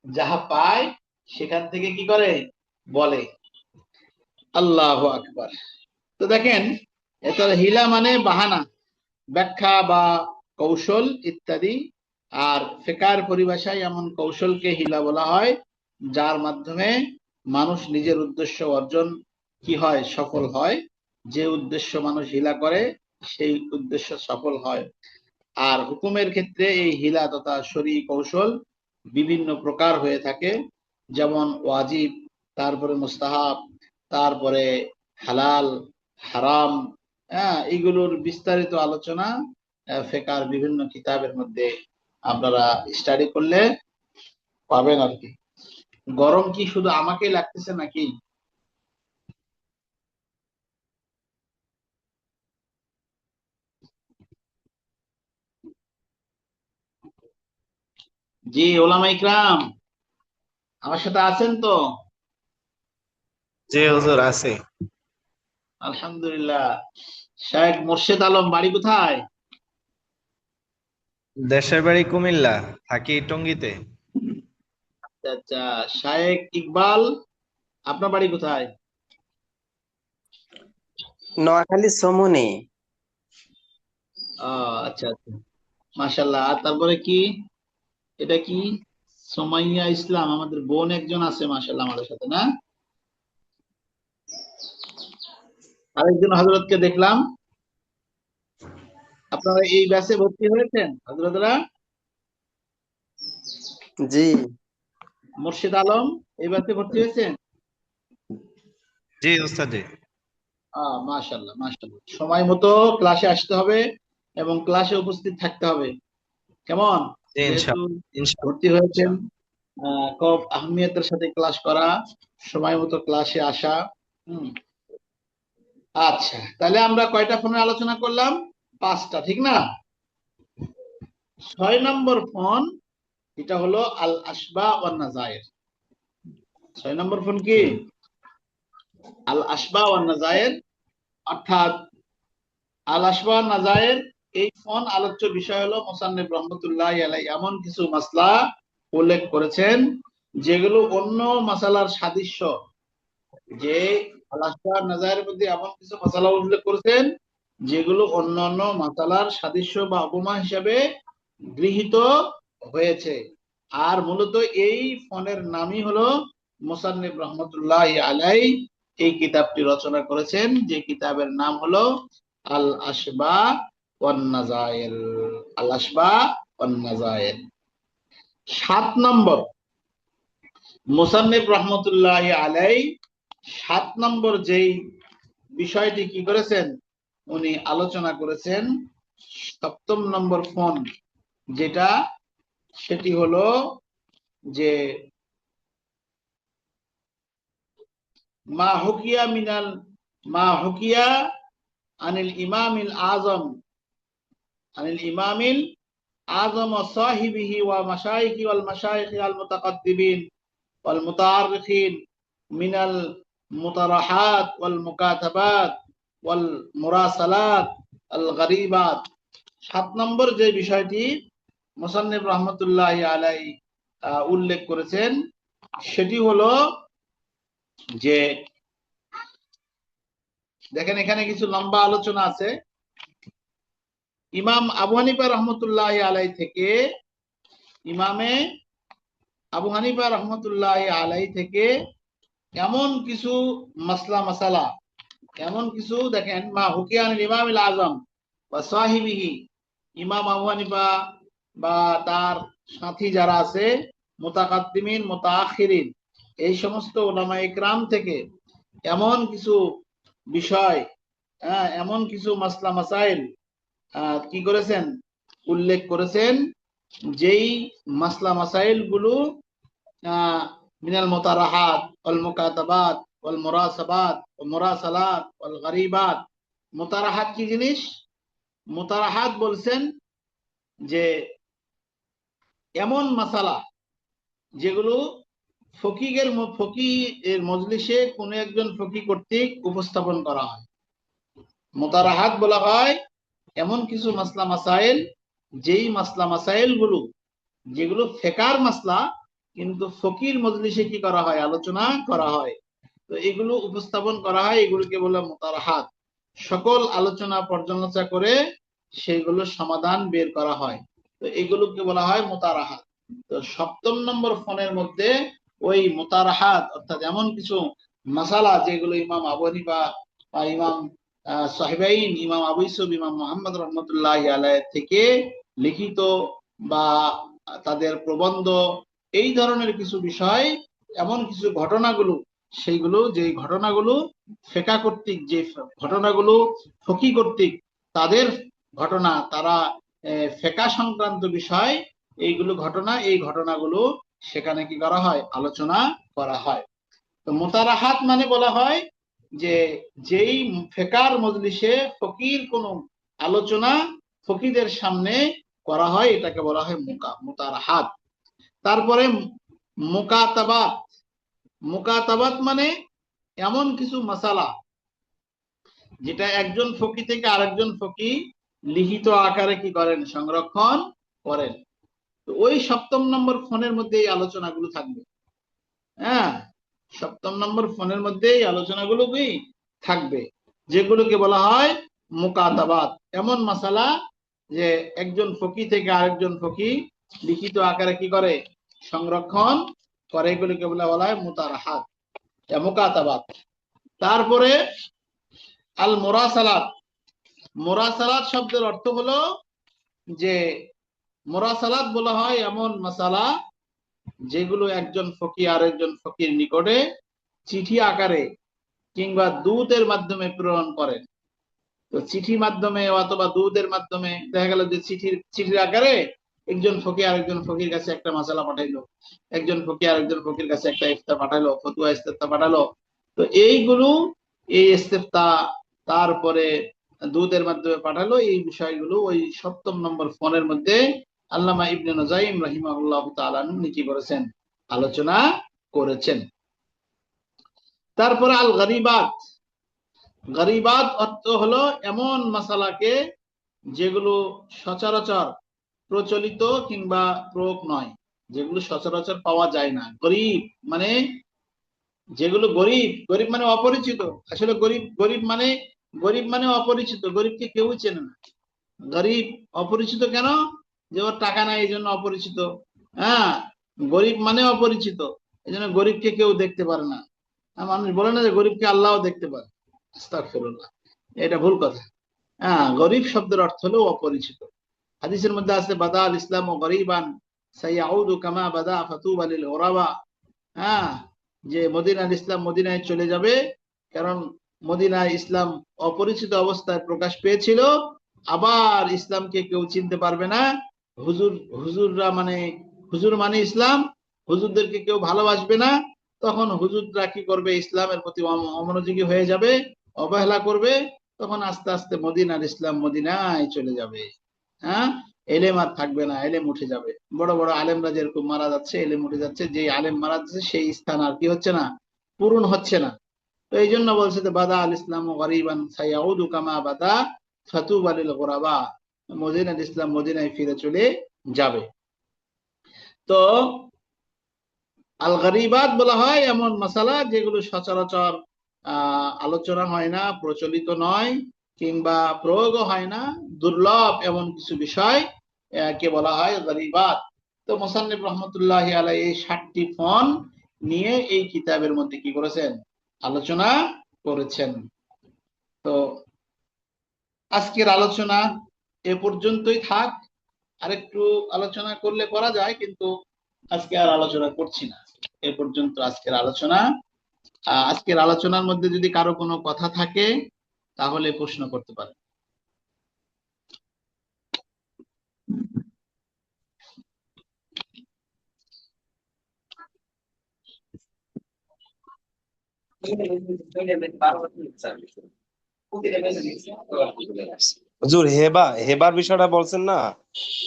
যাহা পায় সেখান থেকে কি করে বলে। আল্লাহু আকবার। তো দেখেন, এটা হিলা মানে বাহানা, ব্যাখ্যা বা কৌশল ইত্যাদি। আর ফিকহের পরিভাষায় এমন কৌশলকে হিলা বলা হয় যার মাধ্যমে মানুষ নিজের উদ্দেশ্য অর্জন কি হয়, সফল হয়। যে উদ্দেশ্য মানুষ হিলা করে সেই উদ্দেশ্য সফল হয়। আর হুকুমের ক্ষেত্রে এই হিলা তথা শরঈ কৌশল বিভিন্ন প্রকার হয়ে থাকে, যেমন ওয়াজিব, তারপরে মুস্তাহাব, তারপরে হালাল, হারাম। হ্যাঁ, এগুলোর বিস্তারিত আলোচনা ফিকহের বিভিন্ন কিতাবের মধ্যে আপনারা স্টাডি করলে পাবেন আর কি। গরম কি শুধু আমাকেই লাগতেছে নাকি? জি ওলামা ইকরাম, আমার সাথে আছেন তো? জি হুজুর আছি। আলহামদুলিল্লাহ। শায়েখ মোর্শেদ আলম বাড়ি কোথায়? দেশের বাড়ি কুমিল্লা, থাকি টঙ্গীতে। আচ্ছা আচ্ছা। শায়েখ ইকবাল, আপনার বাড়ি কোথায়? নোয়াখালী সমুনি। আচ্ছা আচ্ছা, মাশাল্লাহ। আর তারপরে কি, এটা কি সোমাইয়া ইসলাম, আমাদের বোন একজন আছে মাশাল্লাহ আমাদের সাথে, না? আরেকজন হযরতকে দেখলাম। আপনারা এই ব্যাচে ভর্তি হয়েছেন হযরতরা? জি। মুর্শিদ আলম এই ব্যাচে ভর্তি হয়েছেন? জি উস্তাদ জি। মাশাল্লাহ মাশাল্লাহ। সময় মতো ক্লাসে আসতে হবে এবং ক্লাসে উপস্থিত থাকতে হবে, কেমন? জি যেহেতু ইনশাআল্লাহ ভর্তি ইনশাআল্লাহ হয়েছেন, ইনশাআল্লাহ। খুব আহমিয়তের সাথে ক্লাস করা, সময় মতো ক্লাসে আসা। হুম। আচ্ছা, তাহলে আমরা কয়টা ফোনে আলোচনা করলাম? 5টা, ঠিক না? 6 নম্বর ফোন, এটা হলো আল আসবা ওয়ান নাজায়ের। 6 নম্বর ফোন কি? আল আসবা ওয়ান নাজায়ের, অর্থাৎ আল আসবা ওয়ান নাজায়ের। এই ফোন আলোচ্য বিষয় হলো মুসান্নিফ রহমতুল্লাহি আলাইহি এমন কিছু মাসলা উল্লেখ করেছেন যেগুলো অন্য মাসালার সাদৃশ্য, যে আল আসবা ওয়ান নাজায়ের মধ্যে এমন কিছু মাসালা উল্লেখ করেছেন যেগুলো অন্যান্য মাসালার সাদৃশ্য বা উপমা হিসাবে গৃহীত হয়েছে। আর মূলত এই ফোনের নামই হলো মুসান্নিফ রহমতুল্লাহি আলাইহি এই কিতাবটি রচনা করেছেন, যে কিতাবের নাম হলো আল আশবা ওয়ান নাজায়ের। আল আশবা ওয়ান নাজায়ের। 7 নম্বর, মুসান্নিফ রহমতুল্লাহি আলাইহি 7 নম্বর যেই বিষয়টি কি করেছেন, উনি আলোচনা করেছেন, 7ম নম্বর ফোন যেটা, সেটি হলো যে মা হুকিয়া মিনাল মা হুকিয়া আনিল ইমামিল আজম, আনিল ইমামিল আজম ওয়া সাহিবিহি ওয়া মাশাইখি ওয়াল মাশাইখি আল মুতাকাদ্দিমিন ওয়াল মুতাআররিখিন মিনাল মুতারাহাত ওয়াল মুকাতাবাত ওয়াল মুরাসালাত আল গরিবাত। 7 নম্বর যে বিষয়টি মুসান্নিফ রহমতুল্লাহি আলাইহি উল্লেখ করেছেন, সেটি হলো যে, দেখেন এখানে কিছু লম্বা আলোচনা আছে। ইমাম আবু হানিফা রহমতুল্লাহি আলাইহি থেকে, ইমামে আবু হানিফা রহমতুল্লাহি আলাইহি থেকে এমন কিছু মাসলা মাসালা, এমন কিছু, দেখেন, মা হুকিয়ান ইমাম আজম বা সাহিবিহি, ইমাম আবু হানিফা বা তার সাথী যারা আছে, মুতাকাদ্দিমিন মুতাআখিরিন, এই সমস্ত উলামা ইকরাম থেকে এমন কিছু বিষয়, এমন কিছু মাসলা মাসাইল কি করেছেন, উল্লেখ করেছেন, যেই মাসলা মাসাইল গুলো মিনাল মুতারাহাত ওয়াল মুকাতাবাত ওয়াল মুরাসাবাত ওয়াল মুরাসালাত ওয়াল গরিবাত। মুতারাহাত কি জিনিস? মুতারাহাত বলছেন যে এমন মাসালা যেগুলো ফকিহের মজলিসে কোন একজন ফকি কর্তৃক উপস্থাপন করা হয়। মুতারাহাত বলা হয় এমন কিছু মাসলা মাসাইল, যেই মাসলা মাসাইল গুলো, যেগুলো ফেকার মাসলা, কিন্তু ফকির মজলিসে কি করা হয়, আলোচনা করা হয়। তো এগুলো উপস্থাপন করা হয়, এগুলোকে বলে মুতারাহাত। সকল আলোচনা পর্যালোচনা করে সেগুলো সমাধান বের করা হয়, তো এগুলোকে বলা হয় মুতারাহাত। তো 7 নম্বর ফোনের মধ্যে ওই মুতারাহাত, অর্থাৎ এমন কিছু মাসালা যেগুলো ইমাম আবু হানিফা বা ইমাম সাহিবাইন, ইমাম আবু ইউসুফ, ইমাম মুহাম্মদ রহমতুল্লাহি আলাইহি থেকে লিখিত বা তাদের প্রবন্ধ, এই ধরনের কিছু বিষয়, এমন কিছু ঘটনাগুলো, সেইগুলো যে ঘটনাগুলো ফেকা কর্তৃক, যে ঘটনাগুলো ফকি কর্তৃক তাদের ঘটনা, তারা ফেকা সংক্রান্ত বিষয়, এইগুলো ঘটনা, এই ঘটনাগুলো সেখানে কি করা হয়, আলোচনা করা হয়। তো মুতারাহাত মানে বলা হয় যে যেই ফেকার মজলিসে ফকির কোন আলোচনা ফকিদের সামনে করা হয়, এটাকে বলা হয় মুতারাহাত। তারপরে মুকাতাবাত। মুকাতাবাত মানে এমন কিছু মাসালা যেটা একজন ফকি থেকে আরেকজন ফকি লিখিত আকারে কি করেন, সংরক্ষণ করেন। তো ওই 7ম নম্বর ফোনের মধ্যে এই আলোচনাগুলো থাকবে। হ্যাঁ, 7ম নম্বর ফোনের মধ্যে এই আলোচনাগুলো কি থাকবে, যেগুলোকে বলা হয় মুকাতাবাত। এমন মাসালা যে একজন ফকি থেকে আরেকজন ফকি লিখিত আকারে কি করে, সংরক্ষণ করে, এগুলোকে বলা হয় মুতারাহাত, মুকাতাবাত। তারপরে আল মুরাসালাত। মুরাসালাত শব্দের অর্থ হলো যে, মুরাসালাত বলা হয় এমন মাসালা যেগুলো একজন ফকি আরেকজন ফকির নিকটে চিঠি আকারে কিংবা দূতের মাধ্যমে প্রেরণ করেন। তো চিঠি মাধ্যমে অথবা দূতের মাধ্যমে দেখা গেল যে চিঠির আকারে একজন ফকি আরেকজন ফকির কাছে একটা মাসালা পাঠাইলো, একজন ফকি আরেকজন ফকির কাছে একটা ইফতা পাঠাইলো, ফতুয়া ইস্তেফতা পাঠালো। তো এইগুলো, এই ইস্তেফতা তারপরে দূতের মাধ্যমে পাঠালো, এই বিষয়গুলো ওই 7ম নম্বর ফোনের মধ্যে আল্লামা ইবনে নুজাইম রাহিমাহুল্লাহ তাআলা কি করেছেন, আলোচনা করেছেন। তারপরে আল গরিবাত। গরিবাত অর্থ হলো এমন মাসালাকে যেগুলো সচরাচর প্রচলিত কিংবা প্রয়োগ নয়, যেগুলো সচরাচর পাওয়া যায় না। গরিব মানে যেগুলো গরিব, গরিব মানে অপরিচিত। আসলে গরিব মানে অপরিচিত, গরিবকে কেউ চেনে না। গরিব অপরিচিত কেন? যে ওর টাকা নাই এই জন্য অপরিচিত। হ্যাঁ, গরিব মানে অপরিচিত, এই জন্য গরিবকে কেউ দেখতে পারে না। মানুষ বলে না যে গরিবকে আল্লাহও দেখতে পারে, আস্তাগফিরুল্লাহ, এটা ভুল কথা। হ্যাঁ, গরিব শব্দের অর্থ হলো অপরিচিত। হাদিসের মধ্যে আছে বাদা আল ইসলাম ও গরিবান সাইয়াউদু কামা বাদা ফাতুবা লিল গুরাবা। হ্যাঁ, যে মদিনার ইসলাম মদিনায় চলে যাবে, কারণ মদিনায় ইসলাম অপরিচিত অবস্থায় প্রকাশ পেয়েছিল, আবার ইসলামকে কেউ চিনতে পারবে না। হুজুররা মানে, হুজুর মানে ইসলাম, হুজুরদেরকে কেউ ভালোবাসবে না। তখন হুজুররা কি করবে, ইসলামের প্রতি অমনোযোগী হয়ে যাবে, অবহেলা করবে। তখন আস্তে আস্তে মদিনার ইসলাম মদিনায় চলে যাবে। হ্যাঁ, এলেম আর থাকবে না, এলেম উঠে যাবে। বড় বড় আলেমরা যেরকম মারা যাচ্ছে, এলেম উঠে যাচ্ছে, যে আলেম মারা যাচ্ছে সেই স্থান আর কি হচ্ছে না, পূরণ হচ্ছে না। তো এই জন্য বলছে যে বাদা আল ইসলাম গরিবান সাইয়াউদু কামা বাদা ফাতুবা লিল গুরাবা, মদিনার ইসলাম মদিনায় ফিরে চলে যাবে। তো আল গরিবাত বলা হয় এমন মাসালা যেগুলো সচরাচর আলোচনা হয় না, প্রচলিত নয়, কিংবা প্রয়োগ হয় না, দুর্লভ এমন কিছু বিষয় কে বলা হয় গরিবাত। তো মুসান্নিফ রহমতুল্লাহি আলাইহি এই 7টি ফন নিয়ে এই কিতাবের মধ্যে কি করেছেন, আলোচনা করেছেন। তো আজকের আলোচনা এ পর্যন্তই থাক। আরেকটু আলোচনা করলে করা যায়, কিন্তু আজকে আর আলোচনা করছি না। এ পর্যন্ত আজকের আলোচনা। আজকের আলোচনার মধ্যে যদি কারো কোনো কথা থাকে তাহলে প্রশ্ন করতে পারেন। হুজুর, হেবার বিষয়টা বলছেন না,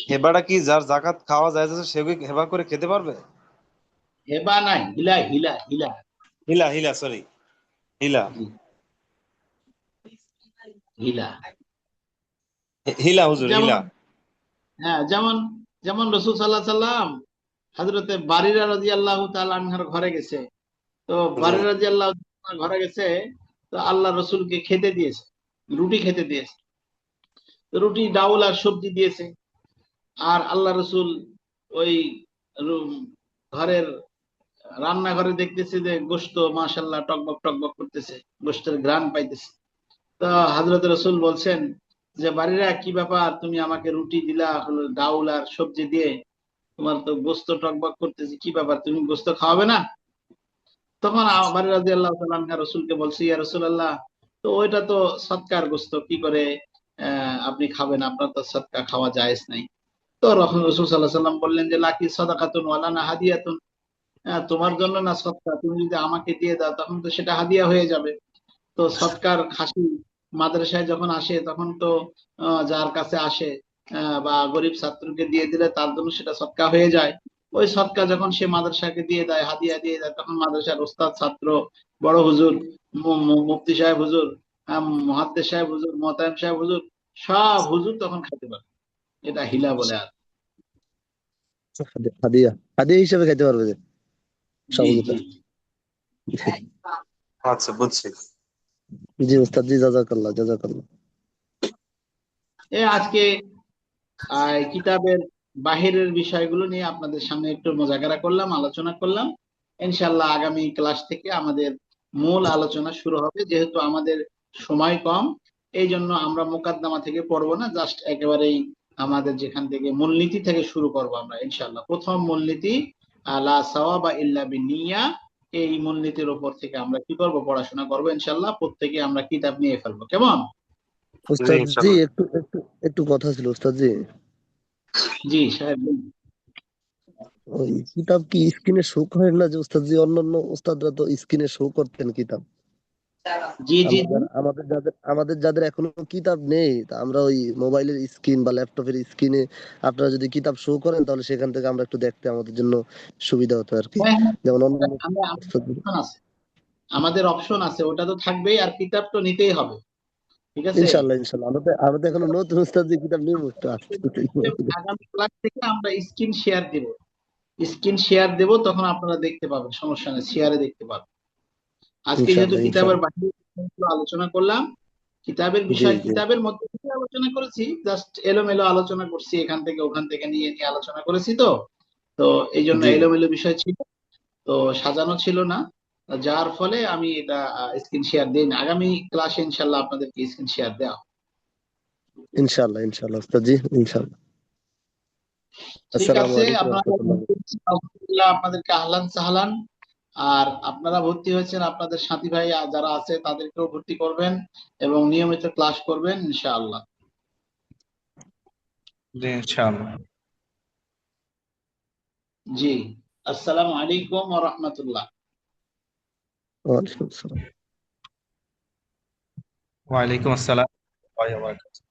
হেবাটা কি যার জাকাত খাওয়া যায় সে কি হেবা করে খেতে পারবে? হেবা নাই, হিলা হিলা হিলা। হিলা, হিলা, সরি, হিলা। জি, হিলা। হিলা হুজুর, যেমন, হিলা। হ্যাঁ, যেমন যেমন রাসূল সাল্লাল্লাহু আলাইহি সাল্লাম হযরতে বারিরা রাদিয়াল্লাহু তাআলা আনহার ঘরে গেছে। তো জি, বারিরা রাদিয়াল্লাহু তাআলার ঘরে গেছে, তো আল্লাহ রসুলকে খেতে দিয়েছে, রুটি খেতে দিয়েছে। তো রুটি, ডাউল আর সবজি দিয়েছে। আর আল্লাহ রসুল ওই রুম- ঘরের রান্নাঘরে দেখতেছে যে গোশত মাশাআল্লাহ টকবক টকবক করতেছে, গোশতের ঘ্রাণ পাইতেছে। তো হযরত রাসূল বলছেন যে বাড়িরা, কি ব্যাপার, তুমি আমাকে রুটি দিলা হলো ডাউল আর সবজি দিয়ে, তোমার তো গোশত টকবক করতেছে, কি ব্যাপার, তুমি গোশত খাওয়াবে না? তখন বাড়ি রাদিয়াল্লাহু তাআলা আনহা রাসূলকে বলছে, ইয়া রাসূলুল্লাহ, তো ওইটা তো সদকার গোশত, কি করে আপনি খাবেন, আপনার তো সদকা খাওয়া জায়েজ নাই। তো রাসূল সাল্লাল্লাহু আলাইহি সাল্লাম বললেন যে লাকি সাদাকাতুন ওয়া লানা হাদিয়াতুন, তোমার জন্য না সদকা, তুমি যদি আমাকে দিয়ে দাও তখন তো সেটা হাদিয়া হয়ে যাবে। তো সৎকার খাসি মাদ্রাসায় যখন আসে তখন তো যার কাছে আসে বা গরিব ছাত্রকে দিয়ে দিলে তার জন্য সেটা সৎকা হয়ে যায়। ওই সদকা যখন সে মাদ্রাসাকে দিয়ে দেয়, হাদিয়া দিয়ে দেয়, তখন মাদ্রাসার ওস্তাদ, ছাত্র, বড় হুজুর, মুফতি সাহেব হুজুর, মুহাদ্দিস সাহেব হুজুর, মোতায়েম সাহেব হুজুর, সব হুজুর তখন খাইতে পারে। এটা হিলা বলে। আর হাদিয়া হাদিয়া হিসেবে খাইতে পারবে যে জি সহযোগিতা। জি আচ্ছা, বুঝছি। জি উস্তাদ, জি জাযাকাল্লাহ জাযাকাল্লাহ। আজকে কিতাবের বাহিরের বিষয়গুলো নিয়ে আপনাদের সামনে একটু মোজাকারা করলাম, আলোচনা করলাম। ইনশাল্লাহ আগামী ক্লাস থেকে আমাদের মূল আলোচনা শুরু হবে। যেহেতু আমাদের সময় কম, এই জন্য আমরা মুকাদ্দমা থেকে পড়বো না, জাস্ট একেবারেই আমাদের যেখান থেকে মূলনীতি থেকে শুরু করব আমরা ইনশাল্লাহ। প্রথম মূলনীতি লা সাওয়াবা ইল্লা বিনিয়া, এই মূলনীতির উপর থেকে আমরা কি করব, পড়াশোনা করবো ইনশাল্লাহ। প্রত্যেকে আমরা কিতাব নিয়ে ফেলবো, কেমন? জি, উস্তাদ জি, ইনশাল্লাহ। একটু একটু একটু কথা ছিল উস্তাদ জি। জি সাহেব বলুন। ওই কিতাব কি স্ক্রিনে শো করেন না যে উস্তাদ জি? অন্যান্য উস্তাদরা তো স্ক্রিনে শো করতেন কিতাব। জি জি জি। আমাদের যাদের এখনো কিতাব নেই, তা আমরা ওই মোবাইলের স্ক্রিন বা ল্যাপটপের স্ক্রিনে আপনারা যদি কিতাব শো করেন, তাহলে সেখান থেকে আমরা একটু দেখতে আমাদের জন্য সুবিধা হতো আর কি। হ্যাঁ হ্যাঁ, যেমন অন্যান্য আমরা উস্তাদ- অপশন আছে, আমাদের অপশন আছে, ওটা তো থাকবেই, আর কিতাব তো নিতেই হবে। ঠিক আছে। ইনশাল্লাহ ইনশাল্লাহ, আমরা তো এখনো নতুন উস্তাদ জি, কিতাব নিব একটু আসতে। আগামী ক্লাস থেকে আমরা স্ক্রিন শেয়ার দেব, স্ক্রিন শেয়ার দেব, তখন আপনারা দেখতে পাবেন, সমস্যা নেই, শেয়ারে দেখতে পাবেন। আজকে যেহেতু ইনশাল্লাহ কিতাবের ইনশাল্লাহ। বাইরে আলোচনা করলাম, কিতাবের জি বিষয় জি কিতাবের মধ্যে থেকে আলোচনা করেছি, জাস্ট এলোমেলো আলোচনা করছি, এখান থেকে ওখান থেকে নিয়ে নিয়ে আলোচনা করেছি। তো তো এই জন্য জি এলোমেলো বিষয় ছিল, তো সাজানো ছিল না, যার ফলে আমি এটা স্ক্রিন শেয়ার দিই না। আগামী ক্লাসে ইনশাল্লাহ আপনাদেরকে স্ক্রিন শেয়ার দেওয়া হবে। ইনশাল্লাহ ইনশাল্লাহ উস্তাদ জি, ইনশাল্লাহ। ঠিক আসসালামু আছে, আলাইকুম আপনারা রহমতুল্লাহ। আলহামদুলিল্লাহ, আপনাদেরকে আহলান সাহলান। আর আপনারা ভর্তি হয়েছেন, আপনাদের সাথী ভাই যারা আছে তাদেরকেও ভর্তি করবেন এবং নিয়মিত ক্লাস করবেন ইনশাআল্লাহ। জি ইনশাআল্লাহ। জি, আসসালামু আলাইকুম ওয়া রাহমাতুল্লাহ। ওয়ালাইকুম আসসালাম। ওয়ালাইকুম আসসালাম ওয়া রাহমাতুল্লাহি ওয়া বারাকাতুহু।